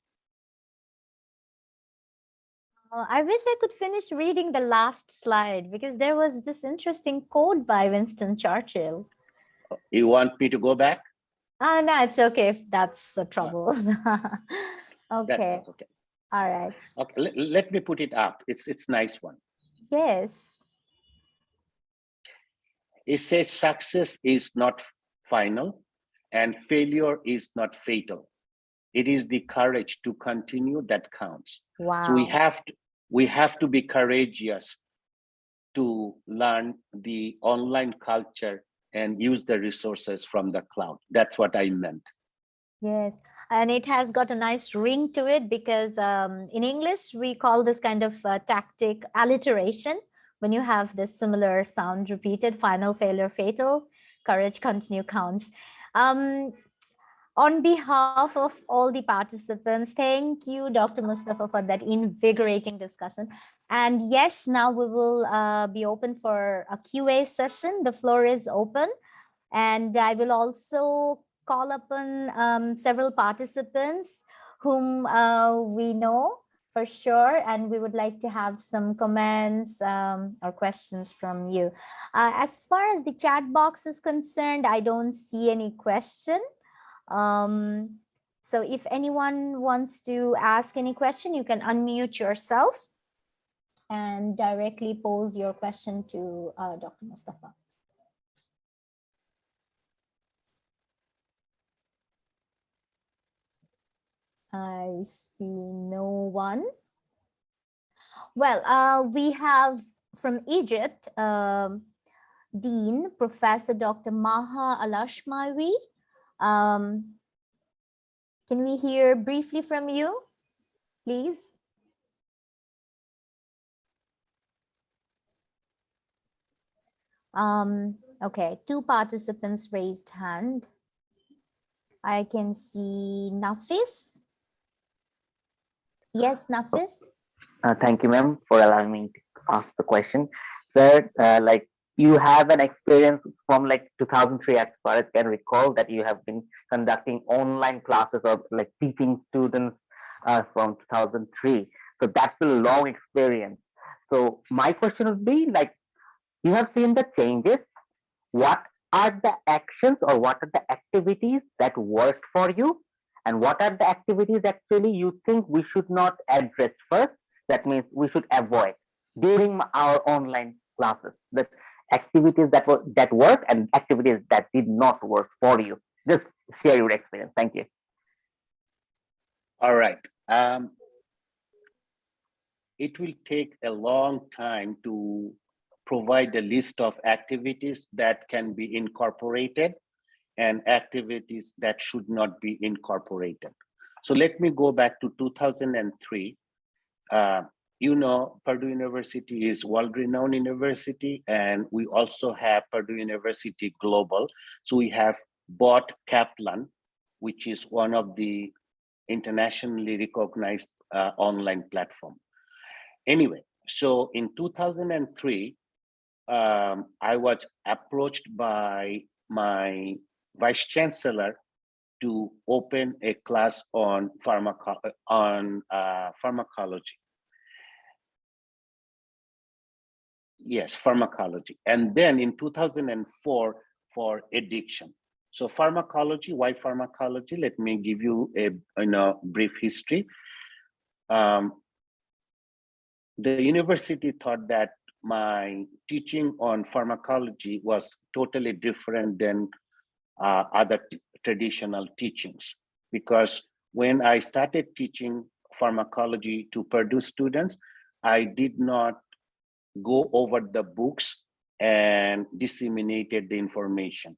[SPEAKER 2] I wish I could finish reading the last slide because there was this interesting quote by Winston Churchill.
[SPEAKER 3] You want me to go back?
[SPEAKER 2] No, it's okay if that's a trouble. Okay.
[SPEAKER 3] That's okay.
[SPEAKER 2] All right.
[SPEAKER 3] Okay, let me put it up. It's a nice one.
[SPEAKER 2] Yes.
[SPEAKER 3] It says success is not final and failure is not fatal. It is the courage to continue that counts.
[SPEAKER 2] Wow.
[SPEAKER 3] So we have to be courageous to learn the online culture and use the resources from the cloud. That's what I meant.
[SPEAKER 2] Yes, and it has got a nice ring to it because in English, we call this kind of tactic alliteration. When you have this similar sound repeated, final, failure, fatal, courage, continue, counts. On behalf of all the participants, thank you, Dr. Mustafa, for that invigorating discussion. And yes, now we will be open for a QA session. The floor is open. And I will also call upon several participants whom we know for sure, and we would like to have some comments or questions from you. As far as the chat box is concerned, I don't see any question. So if anyone wants to ask any question, you can unmute yourself and directly pose your question to Dr. Mustafa. I see no one. Well, we have from Egypt, Dean, Professor Dr. Maha Alashmawi. Can we hear briefly from you, please? Okay, two participants raised hand. I can see Nafis. Yes, Nafis.
[SPEAKER 4] Thank you, ma'am, for allowing me to ask the question. Sir, like you have an experience from like 2003, as far as I can recall, that you have been conducting online classes or like teaching students from 2003. So that's a long experience. So my question would be like, you have seen the changes. What are the actions or what are the activities that worked for you? And what are the activities actually you think we should not address first? That means we should avoid during our online classes. The activities that work and activities that did not work for you. Just share your experience. Thank you.
[SPEAKER 3] All right. It will take a long time to provide a list of activities that can be incorporated and activities that should not be incorporated. So let me go back to 2003. You know, Purdue University is world-renowned university, and we also have Purdue University Global. So we have bought Kaplan, which is one of the internationally recognized online platform. Anyway, so in 2003, I was approached by my vice chancellor to open a class on pharmacology. Yes, pharmacology. And then in 2004 for addiction. So pharmacology, why pharmacology? Let me give you a brief history. The university thought that my teaching on pharmacology was totally different than other traditional teachings, because when I started teaching pharmacology to Purdue students, I did not go over the books and disseminated the information.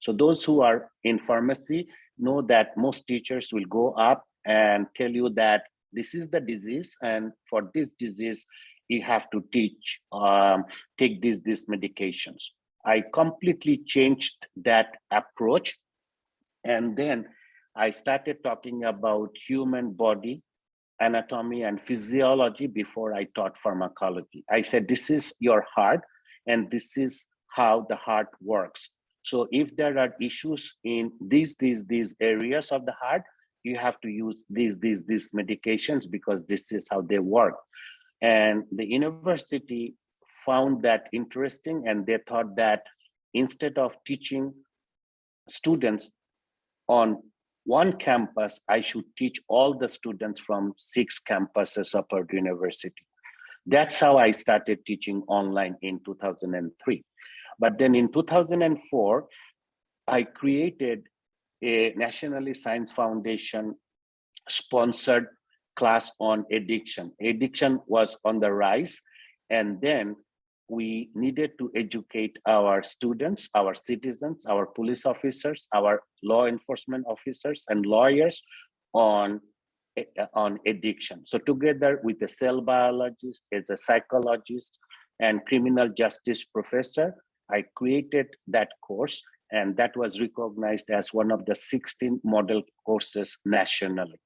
[SPEAKER 3] So those who are in pharmacy know that most teachers will go up and tell you that this is the disease, and for this disease, you have to take these medications. I completely changed that approach. And then I started talking about human body anatomy and physiology before I taught pharmacology. I said, this is your heart, and this is how the heart works. So if there are issues in these areas of the heart, you have to use these medications because this is how they work. And the university found that interesting, and they thought that instead of teaching students on one campus, I should teach all the students from 6 campuses of Purdue University. That's how I started teaching online in 2003. But then in 2004, I created a National Science Foundation sponsored class on addiction. Addiction was on the rise, and then we needed to educate our students, our citizens, our police officers, our law enforcement officers and lawyers on addiction. So together with a cell biologist, as a psychologist and criminal justice professor, I created that course, and that was recognized as one of the 16 model courses nationally.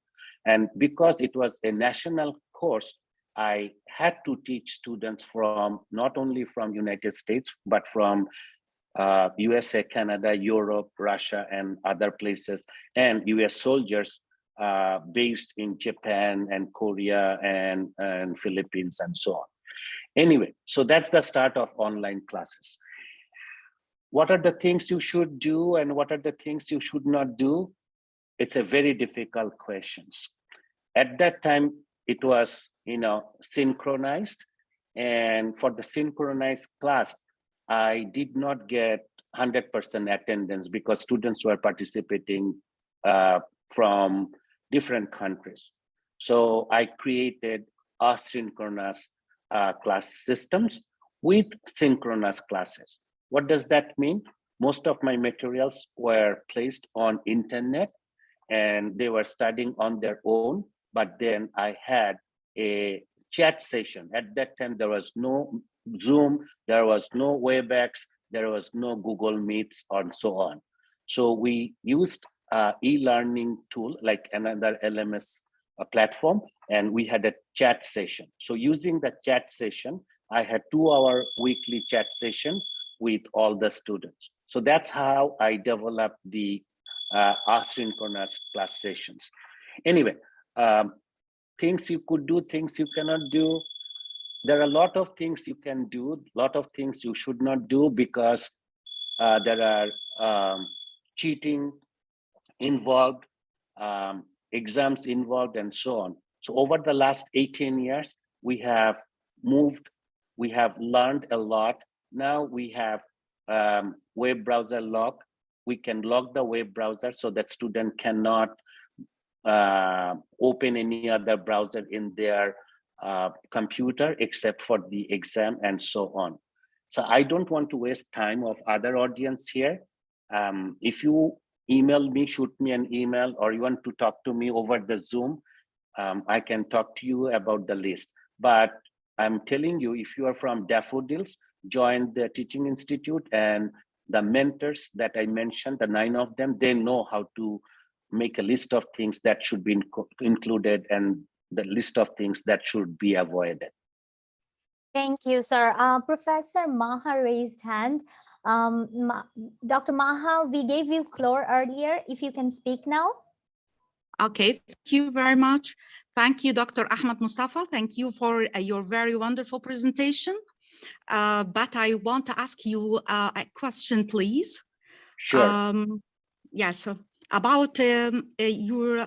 [SPEAKER 3] And because it was a national course, I had to teach students from not only from United States, but from USA, Canada, Europe, Russia, and other places, and US soldiers based in Japan and Korea and Philippines and so on. Anyway, so that's the start of online classes. What are the things you should do and what are the things you should not do? It's a very difficult question. At that time, it was synchronized, and for the synchronized class, I did not get 100% attendance because students were participating from different countries. So I created asynchronous class systems with synchronous classes. What does that mean? Most of my materials were placed on internet and they were studying on their own, but then I had a chat session. At that time, there was no Zoom, there was no WebEx, there was no Google Meets, and so on. So we used e-learning tool like another LMS platform, and we had a chat session. So using the chat session, I had 2-hour weekly chat session with all the students. So that's how I developed the asynchronous class sessions. Anyway, things you could do, things you cannot do. There are a lot of things you can do, a lot of things you should not do, because there are cheating involved, exams involved, and so on. So over the last 18 years, we have moved, we have learned a lot. Now we have web browser lock. We can lock the web browser so that student cannot open any other browser in their computer except for the exam, and so on. So I don't want to waste time of other audience here. If you email me, shoot me an email, or you want to talk to me over the Zoom, I can talk to you about the list. But I'm telling you, if you are from Daffodils, join the Teaching Institute, and the mentors that I mentioned, the 9 of them, they know how to make a list of things that should be included and the list of things that should be avoided.
[SPEAKER 2] Thank you, sir. Professor Maha raised hand. Dr. Maha, we gave you floor earlier. If you can speak now.
[SPEAKER 5] Okay, thank you very much. Thank you, Dr. Ahmed Mustafa. Thank you for your very wonderful presentation. But I want to ask you a question, please.
[SPEAKER 3] Sure.
[SPEAKER 5] Yes, about your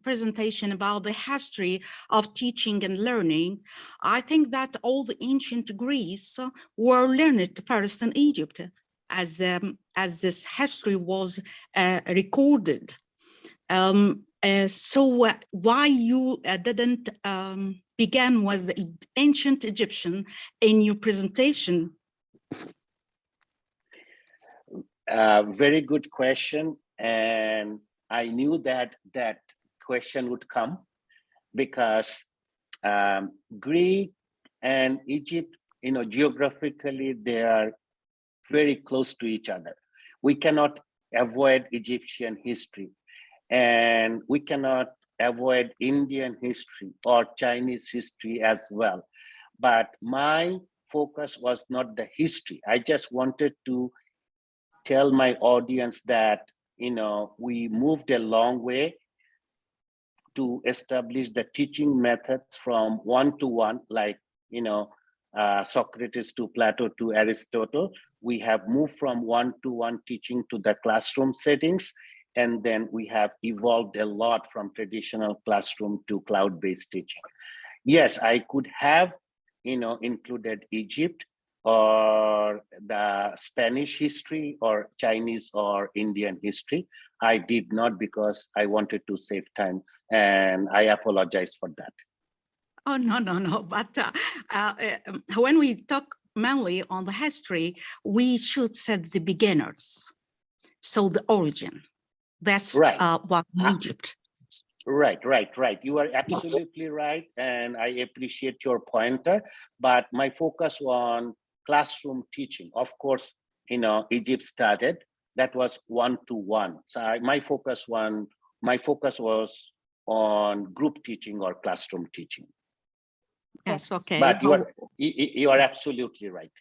[SPEAKER 5] presentation about the history of teaching and learning. I think that all the ancient Greece were learned first in Egypt, as this history was recorded. So why you didn't begin with the ancient Egyptian in your presentation?
[SPEAKER 3] Very good question. And I knew that that question would come, because Greek and Egypt, geographically, they are very close to each other. We cannot avoid Egyptian history, and we cannot avoid Indian history or Chinese history as well. But my focus was not the history. I just wanted to tell my audience that, we moved a long way to establish the teaching methods from one-to-one, like, Socrates to Plato to Aristotle. We have moved from one-to-one teaching to the classroom settings. And then we have evolved a lot from traditional classroom to cloud-based teaching. Yes, I could have, included Egypt or the Spanish history or Chinese or Indian history. I did not, because I wanted to save time, and I apologize for that.
[SPEAKER 5] Oh, no. But when we talk mainly on the history, we should set the beginners. So the origin, that's
[SPEAKER 3] right.
[SPEAKER 5] What Egypt.
[SPEAKER 3] Right. You are absolutely right. And I appreciate your pointer, but my focus on classroom teaching, of course, Egypt started, that was one-to-one. So my focus was on group teaching or classroom teaching.
[SPEAKER 5] Yes, okay.
[SPEAKER 3] But you are absolutely right.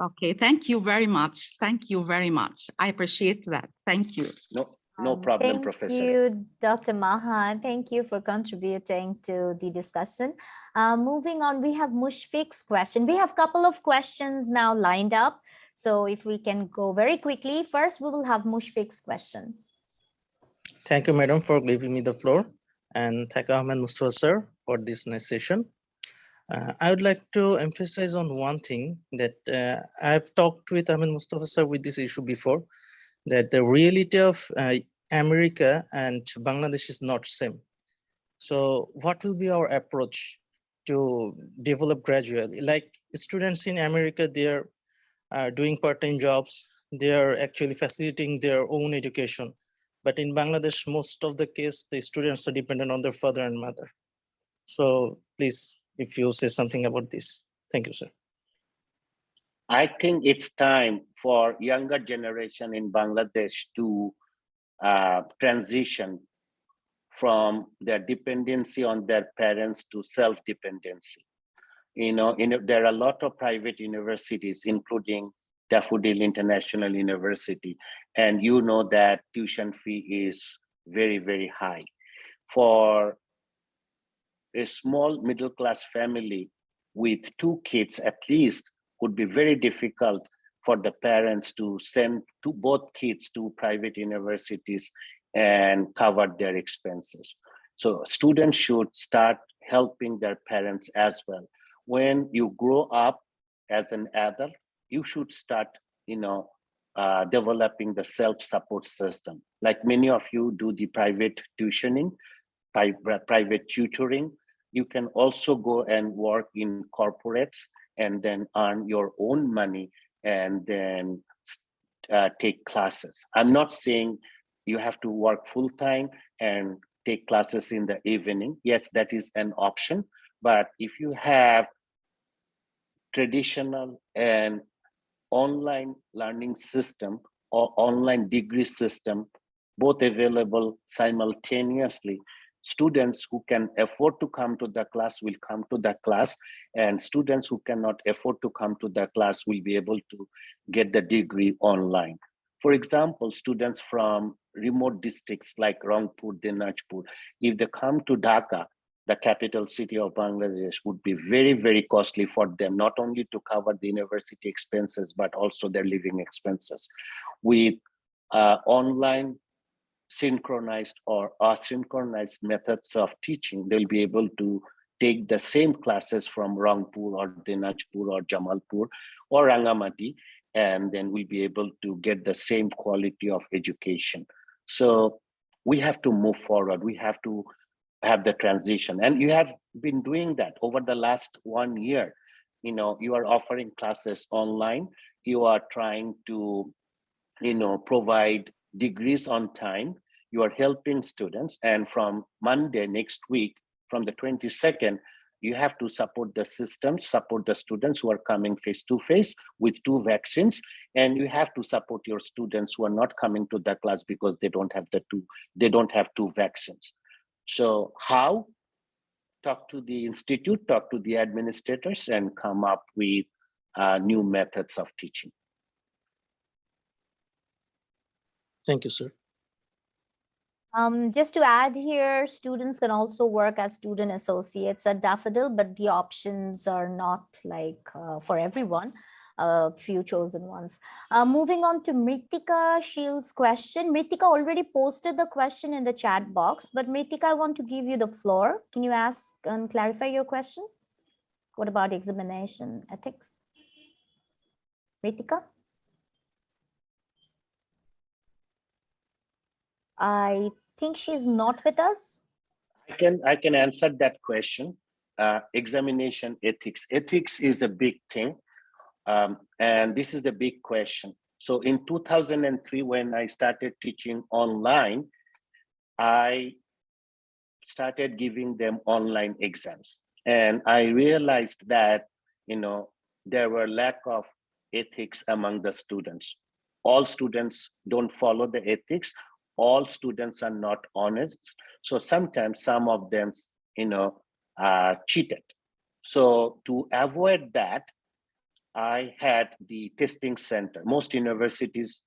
[SPEAKER 5] Okay, thank you very much. Thank you very much. I appreciate that. Thank you.
[SPEAKER 3] No problem, Professor.
[SPEAKER 2] Thank you, Dr. Maha. Thank you for contributing to the discussion. Moving on, we have Mushfiq's question. We have a couple of questions now lined up. So if we can go very quickly, first we will have Mushfiq's question.
[SPEAKER 6] Thank you, madam, for giving me the floor. And thank you, Ahmed Mustafa, sir, for this nice session. I would like to emphasize on one thing that I've talked with Ahmed Mustafa, sir, with this issue before, that the reality of America and Bangladesh is not same. So what will be our approach to develop gradually? Like students in America, they're doing part-time jobs. They are actually facilitating their own education. But in Bangladesh, most of the case, the students are dependent on their father and mother. So please, if you say something about this. Thank you, sir.
[SPEAKER 3] I think it's time for younger generation in Bangladesh to transition from their dependency on their parents to self-dependency. There are a lot of private universities, including Daffodil International University, and you know that tuition fee is very, very high. For a small middle-class family with 2 kids at least, would be very difficult for the parents to send both kids to private universities and cover their expenses. So students should start helping their parents as well. When you grow up as an adult, you should start, developing the self-support system. Like many of you do the private tuitioning, private tutoring. You can also go and work in corporates and then earn your own money and then take classes. I'm not saying you have to work full-time and take classes in the evening. Yes, that is an option. But if you have traditional and online learning system or online degree system, both available simultaneously, students who can afford to come to the class will come to the class, and students who cannot afford to come to the class will be able to get the degree online. For example, students from remote districts like Rangpur, Dinajpur, if they come to Dhaka, the capital city of Bangladesh, would be very, very costly for them, not only to cover the university expenses, but also their living expenses. With online synchronized or asynchronized methods of teaching, they'll be able to take the same classes from Rangpur or Dinajpur or Jamalpur or Rangamati, and then we'll be able to get the same quality of education. So we have to move forward. We have to have the transition. And you have been doing that over the last 1 year. You are offering classes online. You are trying to, provide degrees on time. You are helping students. And from Monday next week, from the 22nd, you have to support the system, support the students who are coming face-to-face with 2 vaccines. And you have to support your students who are not coming to the class because they don't have two vaccines. So how? Talk to the institute, talk to the administrators, and come up with new methods of teaching.
[SPEAKER 6] Thank you, sir.
[SPEAKER 2] Just to add here, students can also work as student associates at Daffodil, but the options are not like for everyone, a few chosen ones. Moving on to Mritika Shield's question. Mritika already posted the question in the chat box, but Mritika, I want to give you the floor. Can you ask and clarify your question? What about examination ethics? Mritika? I think she's not with us.
[SPEAKER 3] I can answer that question. Examination ethics. Ethics is a big thing. And this is a big question. So in 2003, when I started teaching online, I started giving them online exams. And I realized that, there were lack of ethics among the students. All students don't follow the ethics. All students are not honest. So sometimes some of them, cheated. So to avoid that, I had the testing center. Most universities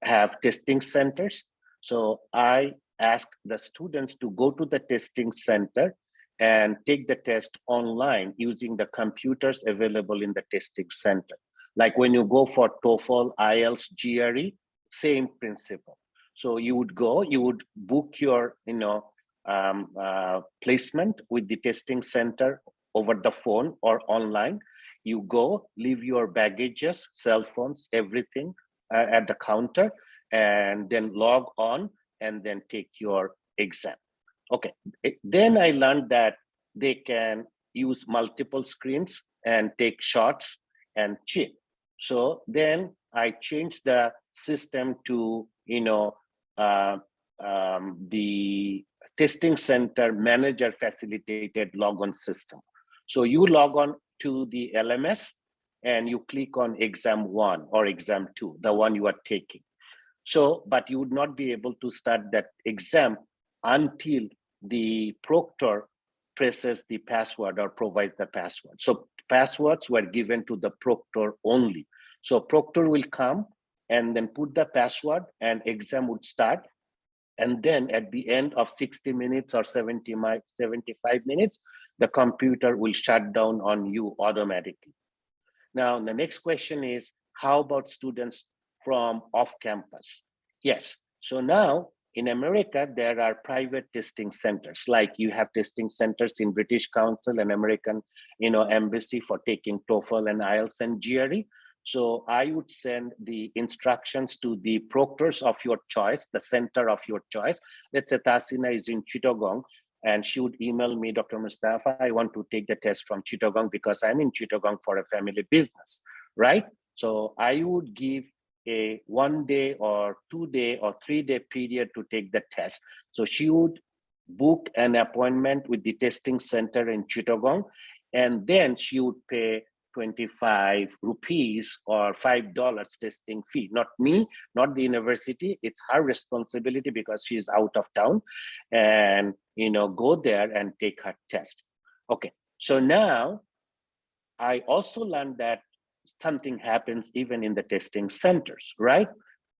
[SPEAKER 3] have testing centers. So I asked the students to go to the testing center and take the test online using the computers available in the testing center. Like when you go for TOEFL, IELTS, GRE, same principle. So you would go, you would book your, placement with the testing center over the phone or online. You go, leave your baggages, cell phones, everything at the counter, and then log on and then take your exam. Okay, then I learned that they can use multiple screens and take shots and cheat. So then I changed the system to, the testing center manager facilitated logon system. So you log on to the LMS and you click on exam 1 or exam 2, the one you are taking. So, but you would not be able to start that exam until the proctor presses the password or provides the password. So passwords were given to the proctor only. So proctor will come and then put the password and exam would start. And then at the end of 60 minutes or 75 minutes, the computer will shut down on you automatically. Now, the next question is, how about students from off campus? Yes, so now in America, there are private testing centers, like you have testing centers in British Council and American, embassy for taking TOEFL and IELTS and GRE. So I would send the instructions to the proctors of your choice, the center of your choice. Let's say Tasina is in Chittagong, and she would email me, Dr. Mustafa, I want to take the test from Chittagong because I'm in Chittagong for a family business, right? So I would give a 1 day or 2 day or 3 day period to take the test. So she would book an appointment with the testing center in Chittagong, and then she would pay 25 rupees or $5 testing fee. Not me, not the university. It's her responsibility because she is out of town, and go there and take her test. Okay, so now I also learned that something happens even in the testing centers, right?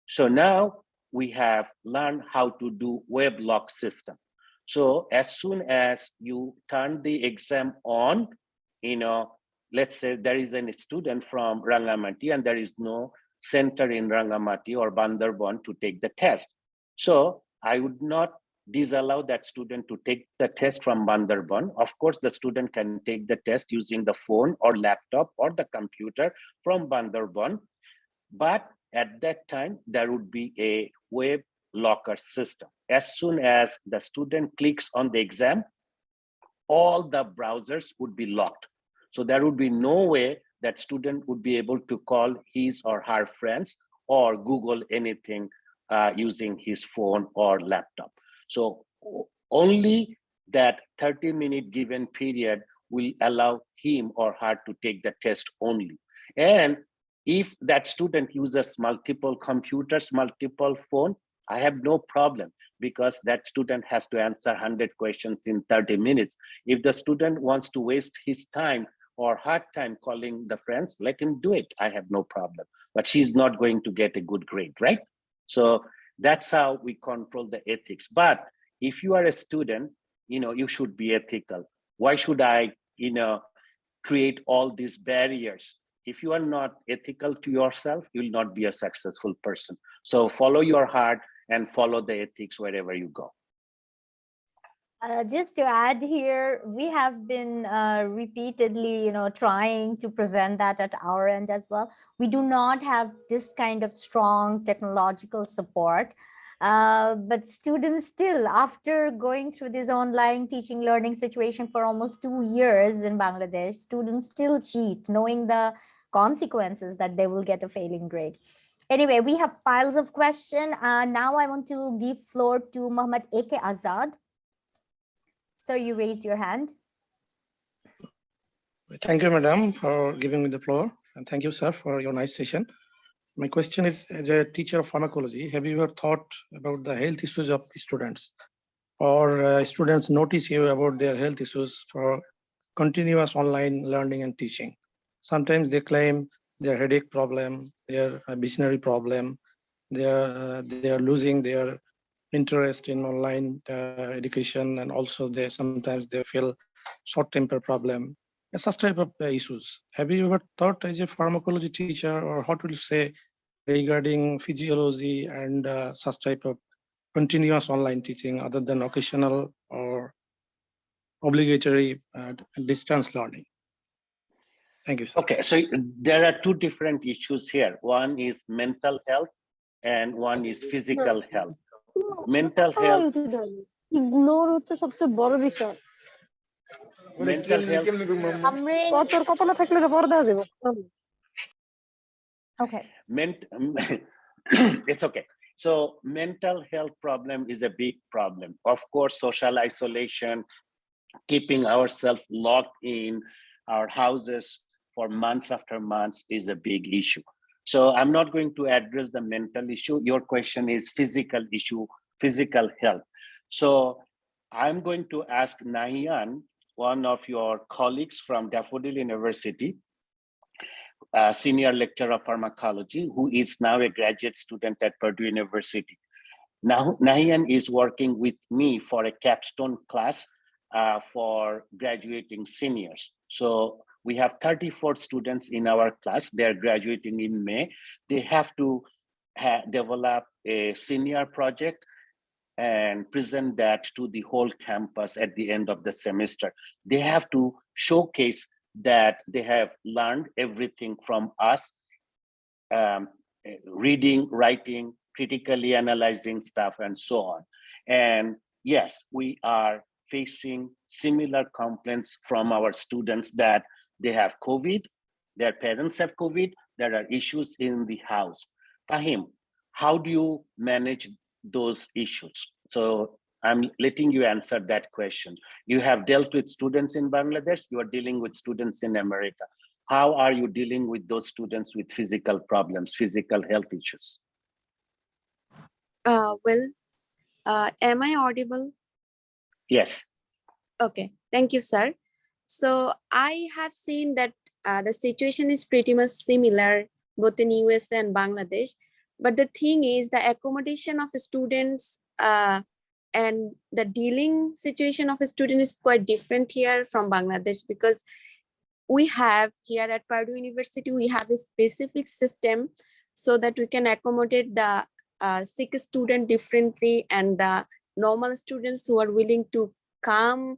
[SPEAKER 3] So now we have learned how to do web lock system. So as soon as you turn the exam on, let's say there is a student from Rangamati and there is no center in Rangamati or Bandarban to take the test. So I would not disallow that student to take the test from Bandarban. Of course, the student can take the test using the phone or laptop or the computer from Bandarban. But at that time, there would be a web locker system. As soon as the student clicks on the exam, all the browsers would be locked. So there would be no way that student would be able to call his or her friends or Google anything using his phone or laptop. So only that 30-minute given period will allow him or her to take the test only. And if that student uses multiple computers, multiple phone, I have no problem because that student has to answer 100 questions in 30 minutes. If the student wants to waste his time or hard time calling the friends, let him do it. I have no problem, but she's not going to get a good grade, right? So that's how we control the ethics. But if you are a student, you should be ethical. Why should I, create all these barriers? If you are not ethical to yourself, you will not be a successful person. So follow your heart and follow the ethics wherever you go.
[SPEAKER 2] Just to add here, we have been repeatedly, trying to prevent that at our end as well. We do not have this kind of strong technological support, but students still, after going through this online teaching learning situation for almost 2 years in Bangladesh, students still cheat, knowing the consequences that they will get a failing grade. Anyway, we have piles of questions. Now I want to give floor to Muhammad A.K. Azad. So you raised your hand.
[SPEAKER 7] Thank you, madam, for giving me the floor. And thank you, sir, for your nice session. My question is, as a teacher of pharmacology, have you ever thought about the health issues of the students? Or students notice you about their health issues for continuous online learning and teaching? Sometimes they claim their headache problem, their visionary problem, they are losing their interest in online education, and also sometimes they feel short temper problem, such type of issues. Have you ever thought as a pharmacology teacher, or what would you say regarding physiology and such type of continuous online teaching other than occasional or obligatory distance learning? Thank you, sir.
[SPEAKER 3] Okay, so there are two different issues here. One is mental health and one is physical health. mental health,
[SPEAKER 8] ignore হচ্ছে সবচেয়ে বড় বিষয়।
[SPEAKER 3] mental health.
[SPEAKER 2] Amrin,
[SPEAKER 8] তোর কপালে থাকলে তো পরে দেওয়া যাবে।
[SPEAKER 2] okay.
[SPEAKER 3] It's okay. So mental health problem is a big problem. Of course, social isolation, keeping ourselves locked in our houses for months after months is a big issue. So I'm not going to address the mental issue. Your question is physical issue, physical health. So I'm going to ask Nahian, one of your colleagues from Daffodil University, senior lecturer of pharmacology, who is now a graduate student at Purdue University. Now, Nahian is working with me for a capstone class for graduating seniors. So we have 34 students in our class. They're graduating in May. They have to develop a senior project and present that to the whole campus at the end of the semester. They have to showcase that they have learned everything from us, reading, writing, critically analyzing stuff, and so on. And yes, we are facing similar complaints from our students that they have COVID, their parents have COVID, there are issues in the house. Fahim, how do you manage those issues? So I'm letting you answer that question. You have dealt with students in Bangladesh, you are dealing with students in America. How are you dealing with those students with physical problems, physical health issues?
[SPEAKER 9] Am I audible?
[SPEAKER 3] Yes.
[SPEAKER 9] Okay, thank you, sir. So I have seen that the situation is pretty much similar both in US and Bangladesh. But the thing is the accommodation of students and the dealing situation of a student is quite different here from Bangladesh, because we have here at Purdue University, we have a specific system so that we can accommodate the sick student differently and the normal students who are willing to come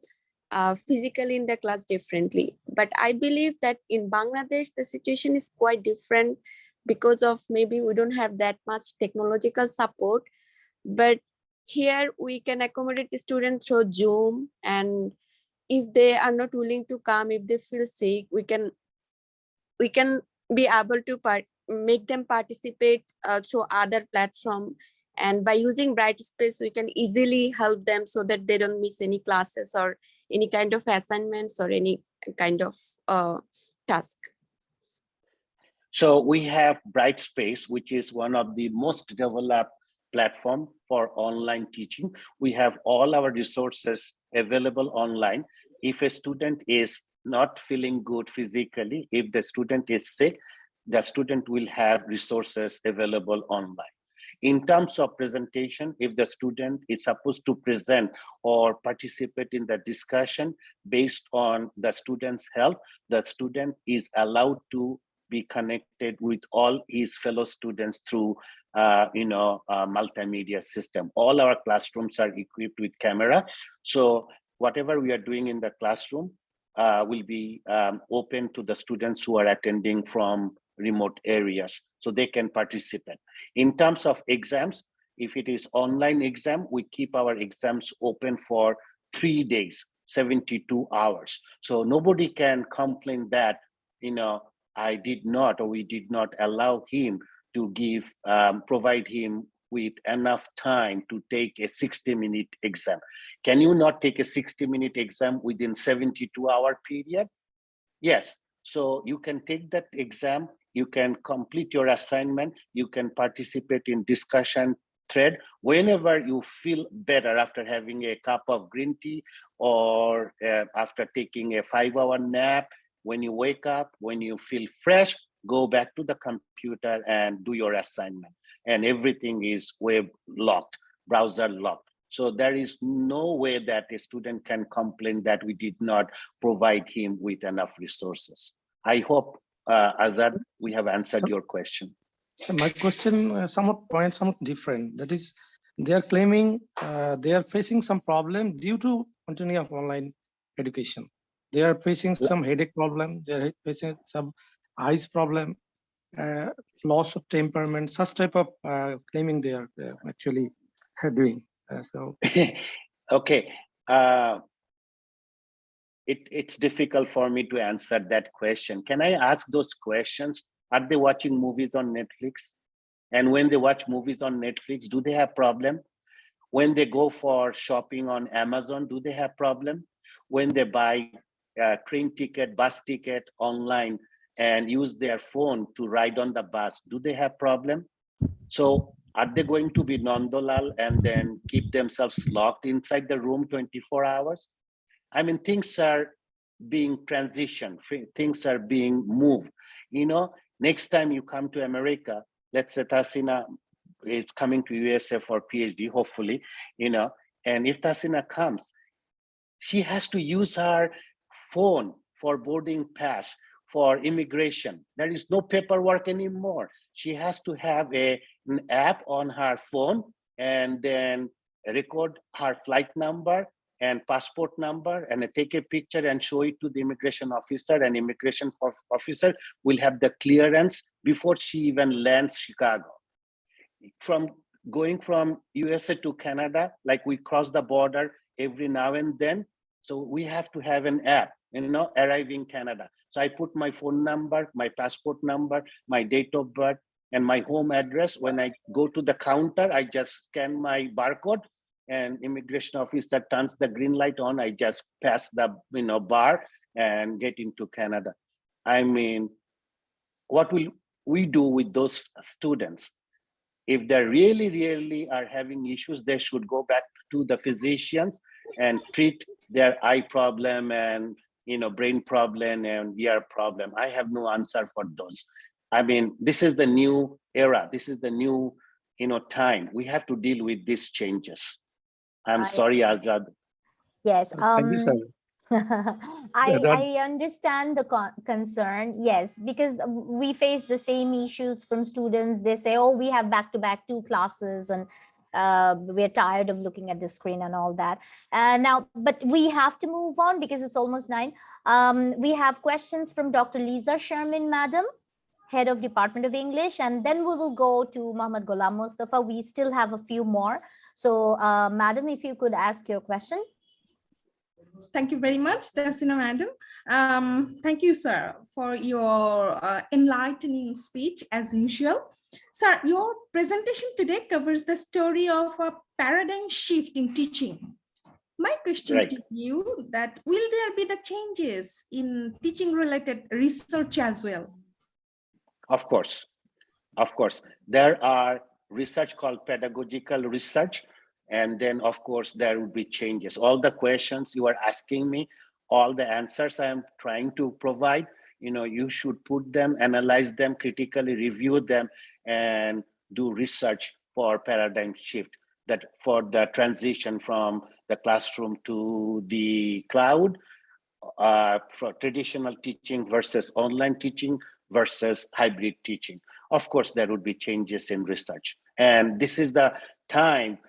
[SPEAKER 9] physically in the class differently. But I believe that in Bangladesh, the situation is quite different because of maybe we don't have that much technological support. But here we can accommodate the students through Zoom, and if they are not willing to come, if they feel sick, we can be able to make them participate through other platform. And by using Brightspace, we can easily help them so that they don't miss any classes or any kind of assignments or any kind of task.
[SPEAKER 3] So we have Brightspace, which is one of the most developed platform for online teaching. We have all our resources available online. If a student is not feeling good physically, if the student is sick, the student will have resources available online. In terms of presentation, if the student is supposed to present or participate in the discussion based on the student's health, the student is allowed to be connected with all his fellow students through multimedia system. All our classrooms are equipped with camera. So whatever we are doing in the classroom will be open to the students who are attending from remote areas, so they can participate. In terms of exams, if it is online exam, we keep our exams open for 3 days, 72 hours. So nobody can complain that, I did not, or we did not allow him to provide him with enough time to take a 60-minute exam. Can you not take a 60-minute exam within 72-hour period? Yes. So you can take that exam, you can complete your assignment, you can participate in discussion thread whenever you feel better, after having a cup of green tea or after taking a 5-hour nap. When you wake up, when you feel fresh, go back to the computer and do your assignment. And everything is web locked, browser locked. So there is no way that a student can complain that we did not provide him with enough resources. I hope, Azad, we have answered your question.
[SPEAKER 7] So my question somewhat different. That is, they are claiming they are facing some problem due to continuity of online education. They are facing some headache problem. They are facing some eyes problem, loss of temperament, such type of claiming they are actually doing?
[SPEAKER 3] Okay. It's difficult for me to answer that question. Can I ask those questions? Are they watching movies on Netflix? And when they watch movies on Netflix, do they have problem? When they go for shopping on Amazon, do they have problem? When they buy a train ticket, bus ticket online and use their phone to ride on the bus, do they have problem? So are they going to be nondolal and then keep themselves locked inside the room 24 hours? I mean, things are being transitioned, things are being moved. You know, next time you come to America, let's say Tasina is coming to USA for PhD, hopefully, you know, and if Tasina comes, she has to use her phone for boarding pass, for immigration. There is no paperwork anymore. She has to have an app on her phone and then record her flight number and passport number and take a picture and show it to the immigration officer, and immigration officer will have the clearance before she even lands Chicago. From going from USA to Canada, like we cross the border every now and then. So we have to have an app, you know, arriving Canada. So I put my phone number, my passport number, my date of birth, and my home address. When I go to the counter, I just scan my barcode and immigration officer turns the green light on. I just pass the bar and get into Canada. I mean, what will we do with those students? If they really are having issues, they should go back to the physicians and treat their eye problem and brain problem and ear problem. I have no answer for those. I mean, this is the new era. This is the new time. We have to deal with these changes. I'm sorry, Azad.
[SPEAKER 2] Yes.
[SPEAKER 7] Thank you, sir.
[SPEAKER 2] I understand the concern, yes, because we face the same issues from students. They say, oh, we have back-to-back 2 classes and we're tired of looking at the screen and all that. Now, but we have to move on because it's almost 9. We have questions from Dr. Lisa Sherman, Madam, Head of Department of English, and then we will go to Muhammad Ghulam Mustafa. We still have a few more. So, Madam, if you could ask your question.
[SPEAKER 10] Thank you very much, Tasina Madam. Thank you, sir, for your enlightening speech as usual. Sir, your presentation today covers the story of a paradigm shift in teaching. My question to you that will there be the changes in teaching related research as well?
[SPEAKER 3] Of course. There are research called pedagogical research. And then, of course, there will be changes. All the questions you are asking me, all the answers I am trying to provide, you should put them, analyze them, critically review them, and do research for paradigm shift, that for the transition from the classroom to the cloud, for traditional teaching versus online teaching versus hybrid teaching. Of course, there would be changes in research. And this is the time,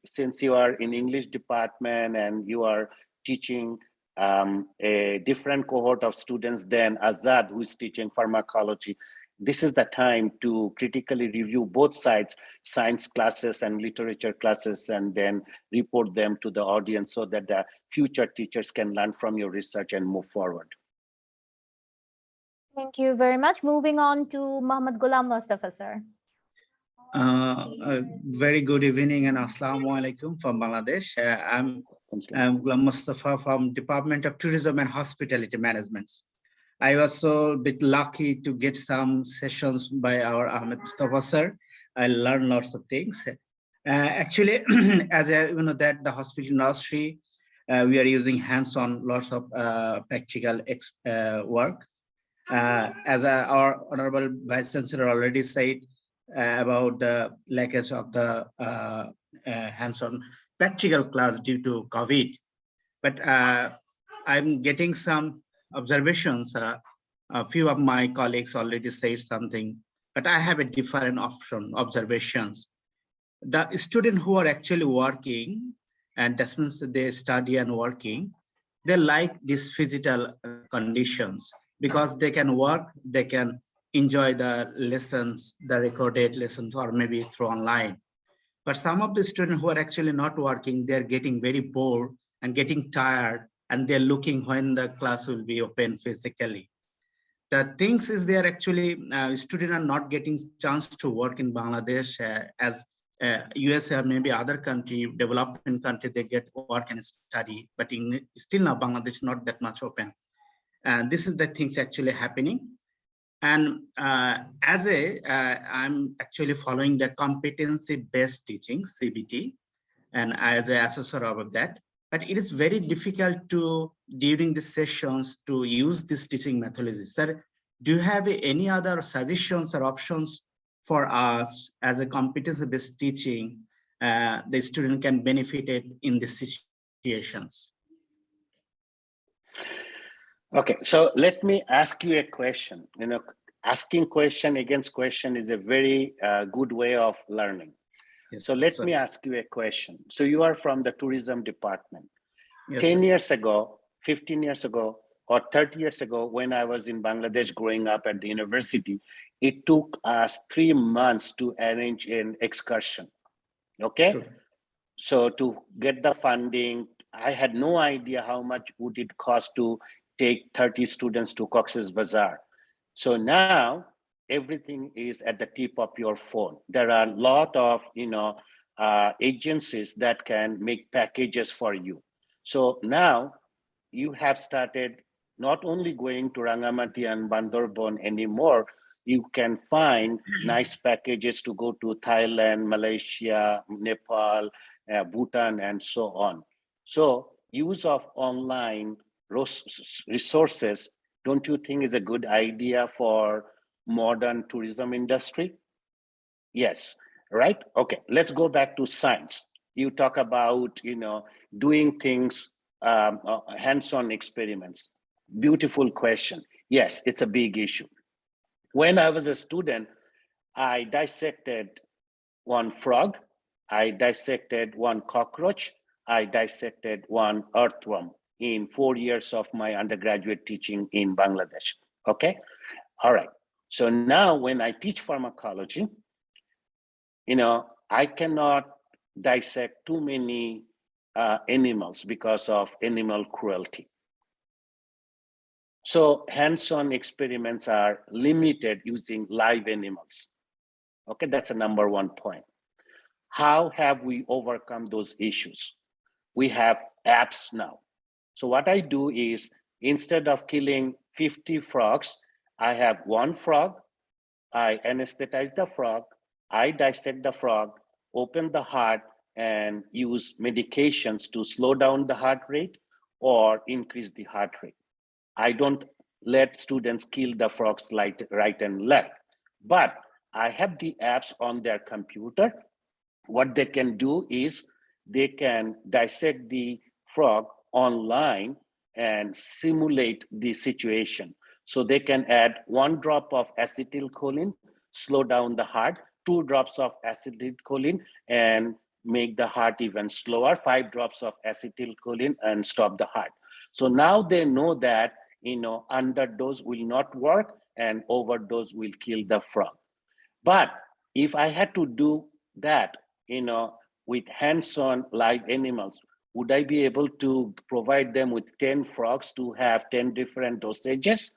[SPEAKER 3] since you are in English department and you are teaching a different cohort of students than Azad, who is teaching pharmacology, this is the time to critically review both sides, science classes and literature classes, and then report them to the audience so that the future teachers can learn from your research and move forward.
[SPEAKER 2] Thank you very much. Moving on to Muhammad Ghulam Mustafa, sir.
[SPEAKER 11] Very good evening and Assalamu alaikum from Bangladesh. I'm Ghulam Mustafa from Department of Tourism and Hospitality Management. I was so a bit lucky to get some sessions by our Ahmed Mustafa sir. I learned lots of things. Actually, as you know that the hospital industry, we are using hands-on lots of practical work. As our Honorable Vice Chancellor already said, about the lackage of the hands-on practical class due to COVID. But I'm getting some observations. A few of my colleagues already said something, but I have a different observations. The students who are actually working, and that means they study and working, they like these physical conditions because they can work, they can enjoy the lessons, the recorded lessons, or maybe through online. But some of the students who are actually not working, they're getting very bored and getting tired, and they're looking when the class will be open physically. The things is they are actually, students are not getting chance to work in Bangladesh as USA or maybe other country, developing country, they get work and study, but still now Bangladesh not that much open. And this is the things actually happening. And I'm actually following the competency-based teaching, CBT, and as an assessor of that. But it is very difficult to, during the sessions, to use this teaching methodology. Sir, do you have any other suggestions or options for us as a competency-based teaching the student can benefit it in these situations?
[SPEAKER 3] Okay, so let me ask you a question. Asking question against question is a very good way of learning.
[SPEAKER 11] Yes,
[SPEAKER 3] so let
[SPEAKER 11] sir.
[SPEAKER 3] me ask you a question. So you are from the tourism department.
[SPEAKER 11] Yes,
[SPEAKER 3] 10
[SPEAKER 11] sir.
[SPEAKER 3] years ago, 15 years ago, or 30 years ago, when I was in Bangladesh growing up at the university, it took us 3 months to arrange an excursion. Okay.
[SPEAKER 11] True.
[SPEAKER 3] So to get the funding, I had no idea how much would it cost to take 30 students to Cox's Bazar. So now everything is at the tip of your phone. There are a lot of agencies that can make packages for you. So now you have started not only going to Rangamati and Bandarbon anymore, you can find nice packages to go to Thailand, Malaysia, Nepal, Bhutan, and so on. So use of online resources, don't you think is a good idea for modern tourism industry? Yes, right? Okay, let's go back to science. You talk about, doing things, hands-on experiments. Beautiful question. Yes, it's a big issue. When I was a student, I dissected one frog, I dissected one cockroach, I dissected one earthworm in 4 years of my undergraduate teaching in Bangladesh. Okay, all right. So now when I teach pharmacology, I cannot dissect too many animals because of animal cruelty. So hands-on experiments are limited using live animals. Okay, that's a number one point. How have we overcome those issues? We have apps now. So what I do is, instead of killing 50 frogs, I have one frog, I anesthetize the frog, I dissect the frog, open the heart, and use medications to slow down the heart rate or increase the heart rate. I don't let students kill the frogs right and left, but I have the apps on their computer. What they can do is they can dissect the frog online and simulate the situation. So they can add 1 drop of acetylcholine, slow down the heart, 2 drops of acetylcholine and make the heart even slower, 5 drops of acetylcholine and stop the heart. So now they know that underdose will not work and overdose will kill the frog. But if I had to do that, with hands-on live animals, would I be able to provide them with 10 frogs to have 10 different dosages?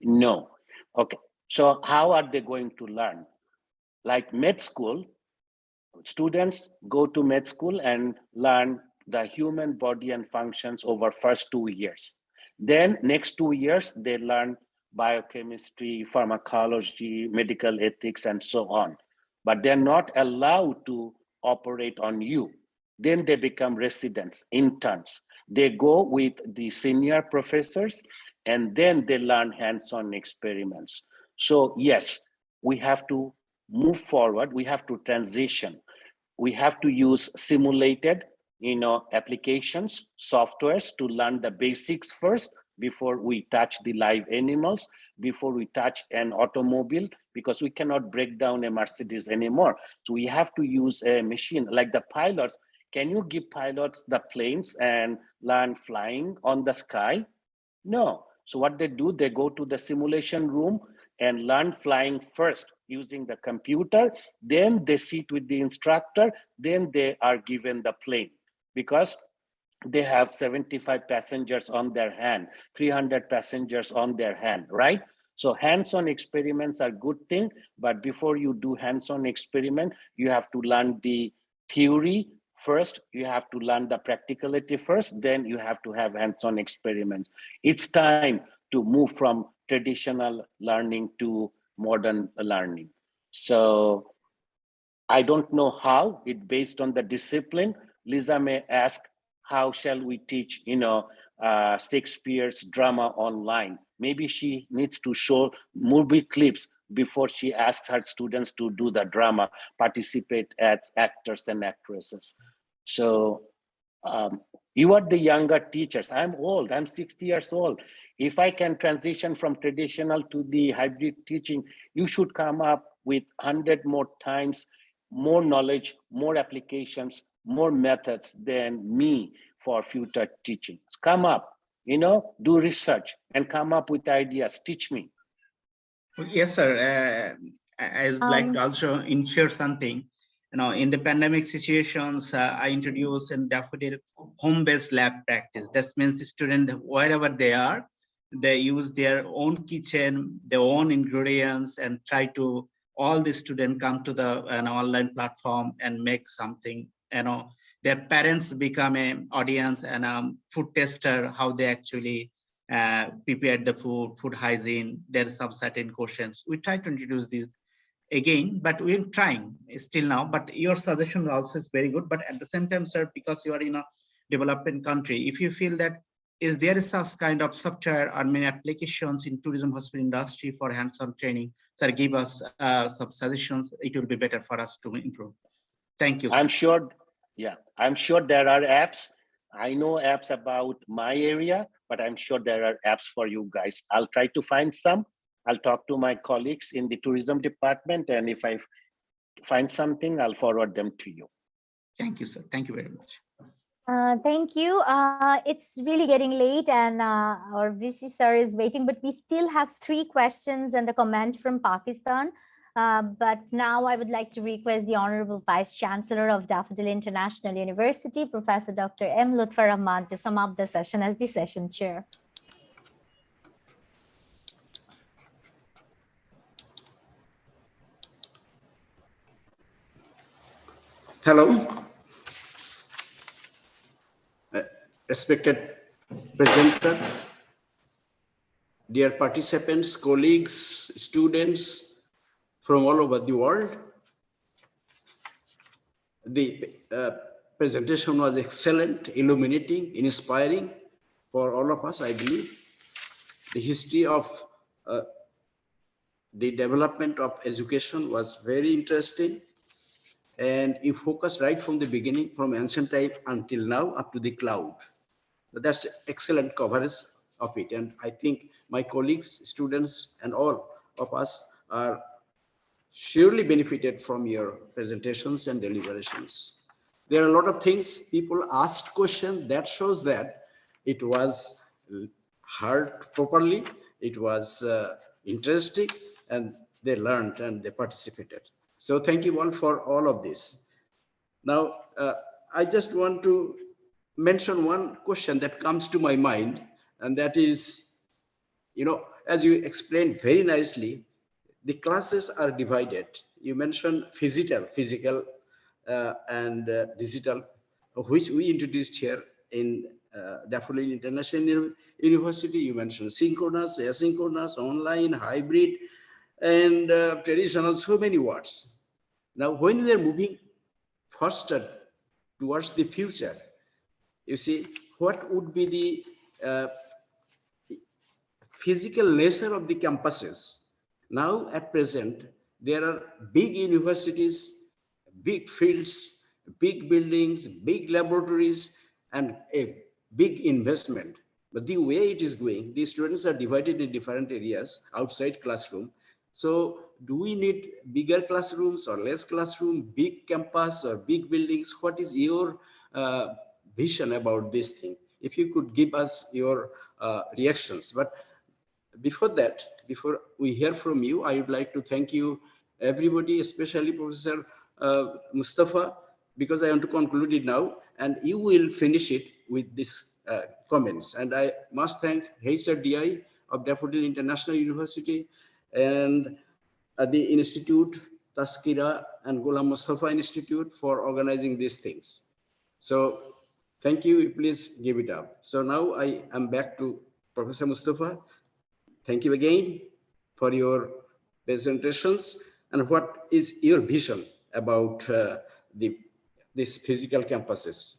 [SPEAKER 3] No. Okay, so how are they going to learn? Like med school, students go to med school and learn the human body and functions over first 2 years. Then next 2 years, they learn biochemistry, pharmacology, medical ethics, and so on. But they're not allowed to operate on you. Then they become residents, interns. They go with the senior professors, and then they learn hands-on experiments. So yes, we have to move forward. We have to transition. We have to use simulated applications, softwares to learn the basics first before we touch the live animals, before we touch an automobile, because we cannot break down a Mercedes anymore. So we have to use a machine like the pilots. Can you give pilots the planes and learn flying on the sky? No. So what they do, they go to the simulation room, and learn flying first using the computer, then they sit with the instructor, then they are given the plane, because they have 75 passengers on their hand, 300 passengers on their hand, right? So hands-on experiments are good thing, but before you do hands-on experiment, you have to learn the theory first, you have to learn the practicality first, then you have to have hands-on experiments. It's time to move from traditional learning to modern learning. So I don't know how, it based on the discipline. Lisa may ask, how shall we teach, Shakespeare's drama online? Maybe she needs to show movie clips before she asks her students to do the drama, participate as actors and actresses. So you are the younger teachers. I'm old, I'm 60 years old. If I can transition from traditional to the hybrid teaching, you should come up with 100 more times more knowledge, more applications, more methods than me for future teaching. Come up, do research and come up with ideas. Teach me.
[SPEAKER 11] Yes, sir. I would like to also ensure something. In the pandemic situations, I introduce in Daffodil home-based lab practice. That means students, wherever they are, they use their own kitchen, their own ingredients, and try to all the students come to the online platform and make something. Their parents become an audience and a food tester, how they actually prepared the food hygiene. There are some certain questions. We try to introduce these again, but we're trying still now. But your suggestion also is very good. But at the same time, sir, because you are in a developing country, if you feel that is there is some kind of software or many applications in tourism hospital industry for hands-on training, sir, give us some suggestions. It will be better for us to improve. Thank you, sir.
[SPEAKER 3] I'm sure there are apps. I know apps about my area, but I'm sure there are apps for you guys. I'll try to find some. I'll talk to my colleagues in the tourism department, and if I find something, I'll forward them to you.
[SPEAKER 11] Thank you, sir. Thank you very much.
[SPEAKER 2] Thank you. It's really getting late and our VC sir is waiting, but we still have 3 questions and a comment from Pakistan. But now I would like to request the Honorable Vice Chancellor of Daffodil International University, Professor Dr. M. Lutfur Rahman, to sum up the session as the session chair.
[SPEAKER 1] Hello. Respected presenter, dear participants, colleagues, students from all over the world. The presentation was excellent, illuminating, inspiring for all of us, I believe. The history of the development of education was very interesting. And you focus right from the beginning, from ancient time until now, up to the cloud. So that's excellent coverage of it. And I think my colleagues, students, and all of us are surely benefited from your presentations and deliberations. There are a lot of things people asked questions that shows that it was heard properly, it was interesting, and they learned and they participated. So thank you all for all of this. Now, I just want to mention one question that comes to my mind, and that is, as you explained very nicely, the classes are divided. You mentioned physical and digital, which we introduced here in Daffodil International University. You mentioned synchronous, asynchronous, online, hybrid, and traditional, so many words. Now, when we are moving faster towards the future, you see, what would be the physical nature of the campuses? Now, at present, there are big universities, big fields, big buildings, big laboratories, and a big investment. But the way it is going, the students are divided in different areas outside classroom. So do we need bigger classrooms or less classroom, big campus or big buildings? What is your vision about this thing? If you could give us your reactions. But before that, before we hear from you, I would like to thank you, everybody, especially Professor Mustafa, because I want to conclude it now, and you will finish it with this comments. And I must thank Heiser DI of Daffodil International University and the Institute, Taskira and Ghulam Mustafa Institute for organizing these things. So thank you, please give it up. So now I am back to Professor Mustafa. Thank you again for your presentations. And what is your vision about these physical campuses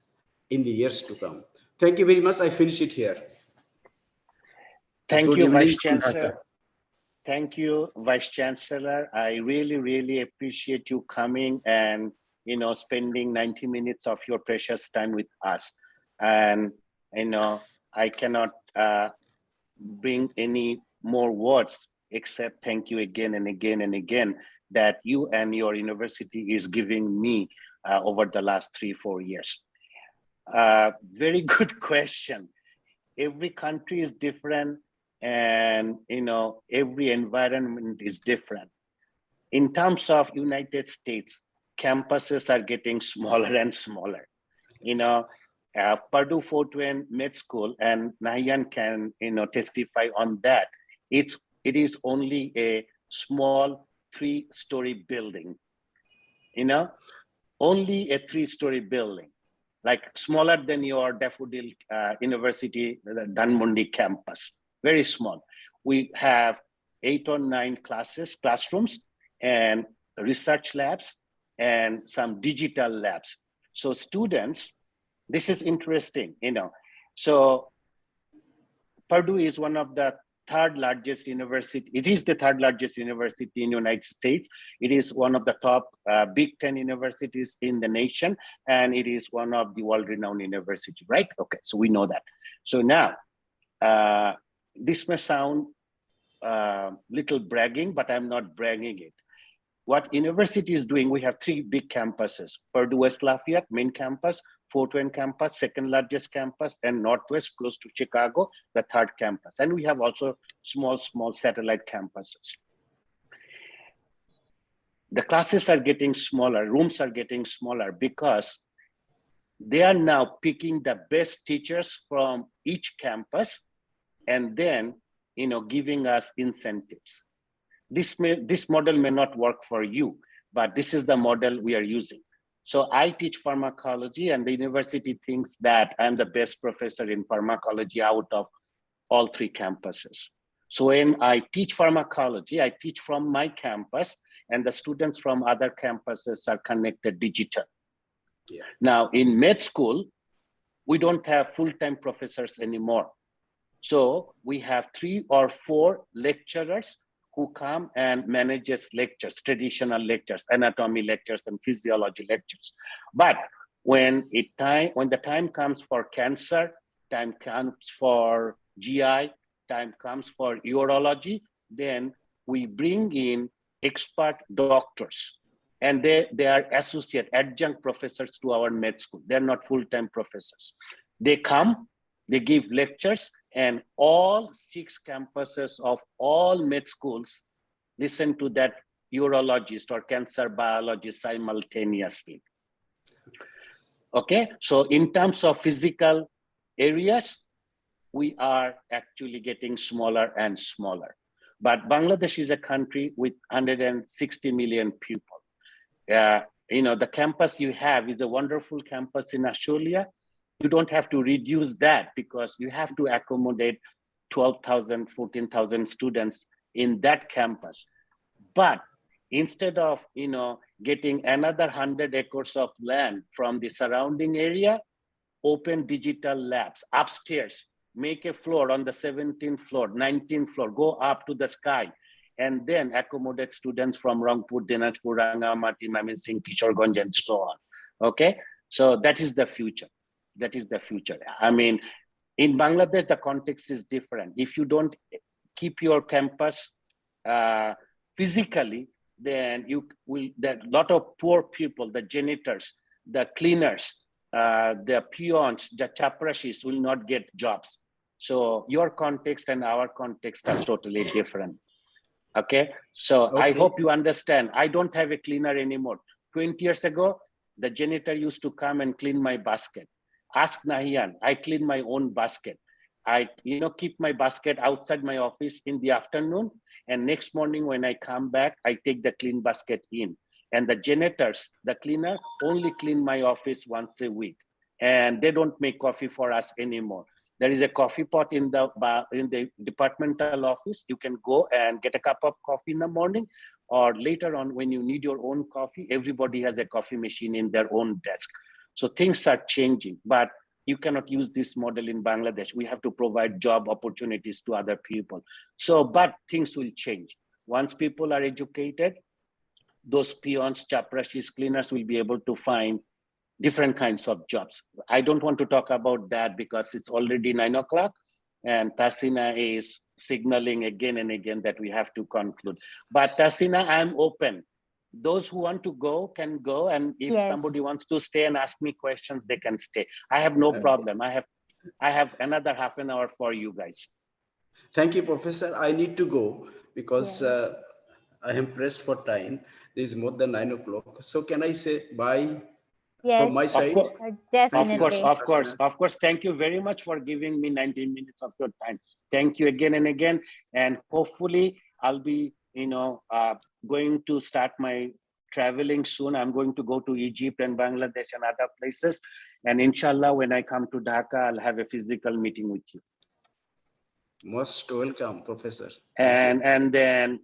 [SPEAKER 1] in the years to come? Thank you very much. I finish it here.
[SPEAKER 3] Thank
[SPEAKER 1] Good
[SPEAKER 3] you,
[SPEAKER 1] evening,
[SPEAKER 3] Vice Chancellor. Thank you, Vice Chancellor. I really, really appreciate you coming and spending 90 minutes of your precious time with us. And I cannot bring any more words except thank you again and again and again that you and your university is giving me over the last 3-4 years. Very good question. Every country is different, and every environment is different. In terms of United States, campuses are getting smaller and smaller. Purdue Fort Wayne Med School, and Nahian can testify on that. It is only a small 3-story building. Only a 3-story building, like smaller than your Daffodil University, the Dhanmondi campus. Very small. We have 8 or 9 classrooms, and research labs, and some digital labs. So students, this is interesting, So Purdue is one of the 3rd largest university. It is the 3rd largest university in the United States. It is one of the top Big 10 universities in the nation, and it is one of the world-renowned university, right? Okay, so we know that. So now, this may sound little bragging, but I'm not bragging it. What university is doing, we have 3 big campuses: Purdue West Lafayette, main campus, Fort Wayne campus, 2nd largest campus, and Northwest, close to Chicago, the 3rd campus. And we have also small satellite campuses. The classes are getting smaller, rooms are getting smaller, because they are now picking the best teachers from each campus and then giving us incentives. This model may not work for you, but this is the model we are using. So I teach pharmacology, and the university thinks that I'm the best professor in pharmacology out of all 3 campuses. So when I teach pharmacology, I teach from my campus, and the students from other campuses are connected digital. Yeah. Now in med school, we don't have full-time professors anymore. So we have 3 or 4 lecturers who come and manages lectures, traditional lectures, anatomy lectures and physiology lectures. But when the time comes for cancer, time comes for GI, time comes for urology, then we bring in expert doctors, and they are associate adjunct professors to our med school. They're not full-time professors. They come, they give lectures, and all 6 campuses of all med schools listen to that urologist or cancer biologist simultaneously. Okay, so in terms of physical areas, we are actually getting smaller and smaller. But Bangladesh is a country with 160 million people. The campus you have is a wonderful campus in Ashulia. You don't have to reduce that because you have to accommodate 12,000, 14,000 students in that campus. But instead of getting another 100 acres of land from the surrounding area, open digital labs upstairs, make a floor on the 17th floor, 19th floor, go up to the sky, and then accommodate students from Rangpur, Dinajpur, Rangamati, Mymensingh, Kishoreganj, and so on. Okay, so that is the future. That is the future. I mean, in Bangladesh, the context is different. If you don't keep your campus physically, then a lot of poor people, the janitors, the cleaners, the peons, the chaprashis will not get jobs. So your context and our context are totally different. Okay, so I
[SPEAKER 1] Okay.
[SPEAKER 3] hope you understand. I don't have a cleaner anymore. 20 years ago, the janitor used to come and clean my basket. Ask Nahian, I clean my own basket. I keep my basket outside my office in the afternoon, and next morning when I come back, I take the clean basket in. And the janitors, the cleaner, only clean my office once a week, and they don't make coffee for us anymore. There is a coffee pot in the departmental office. You can go and get a cup of coffee in the morning, or later on when you need your own coffee, everybody has a coffee machine in their own desk. So things are changing, but you cannot use this model in Bangladesh. We have to provide job opportunities to other people. So, but things will change. Once people are educated, those peons, chaprashis, cleaners will be able to find different kinds of jobs. I don't want to talk about that because it's already 9 o'clock and Tasina is signaling again and again that we have to conclude. But Tasina, I'm open. Those who want to go can go, and if
[SPEAKER 2] Yes.
[SPEAKER 3] somebody wants to stay and ask me questions, they can stay. I have no problem. I have another half an hour for you guys.
[SPEAKER 1] Thank you, Professor. I need to go because
[SPEAKER 2] Yeah.
[SPEAKER 1] I am pressed for time. It is more than 9 o'clock. So can I say bye
[SPEAKER 2] Yes.
[SPEAKER 1] from my side?
[SPEAKER 3] course.
[SPEAKER 2] Definitely.
[SPEAKER 3] Of course. Thank you very much for giving me 19 minutes of your time. Thank you again and again. And hopefully I'll be, going to start my traveling soon. I'm going to go to Egypt and Bangladesh and other places. And inshallah, when I come to Dhaka, I'll have a physical meeting with you.
[SPEAKER 1] Most welcome, Professor. Thank you.
[SPEAKER 3] And then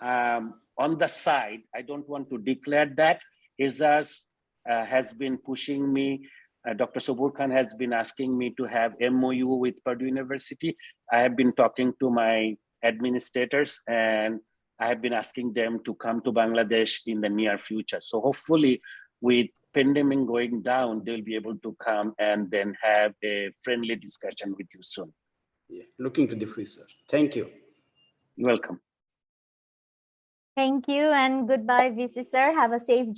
[SPEAKER 3] on the side, I don't want to declare that, Izaz has been pushing me. Dr. Subur Khan has been asking me to have MOU with Purdue University. I have been talking to my administrators and I have been asking them to come to Bangladesh in the near future. So hopefully with pandemic going down, they'll be able to come and then have a friendly discussion with you soon.
[SPEAKER 1] Yeah. Looking to the future. Thank you.
[SPEAKER 3] You're welcome.
[SPEAKER 2] Thank you and goodbye, VC sir. Have a safe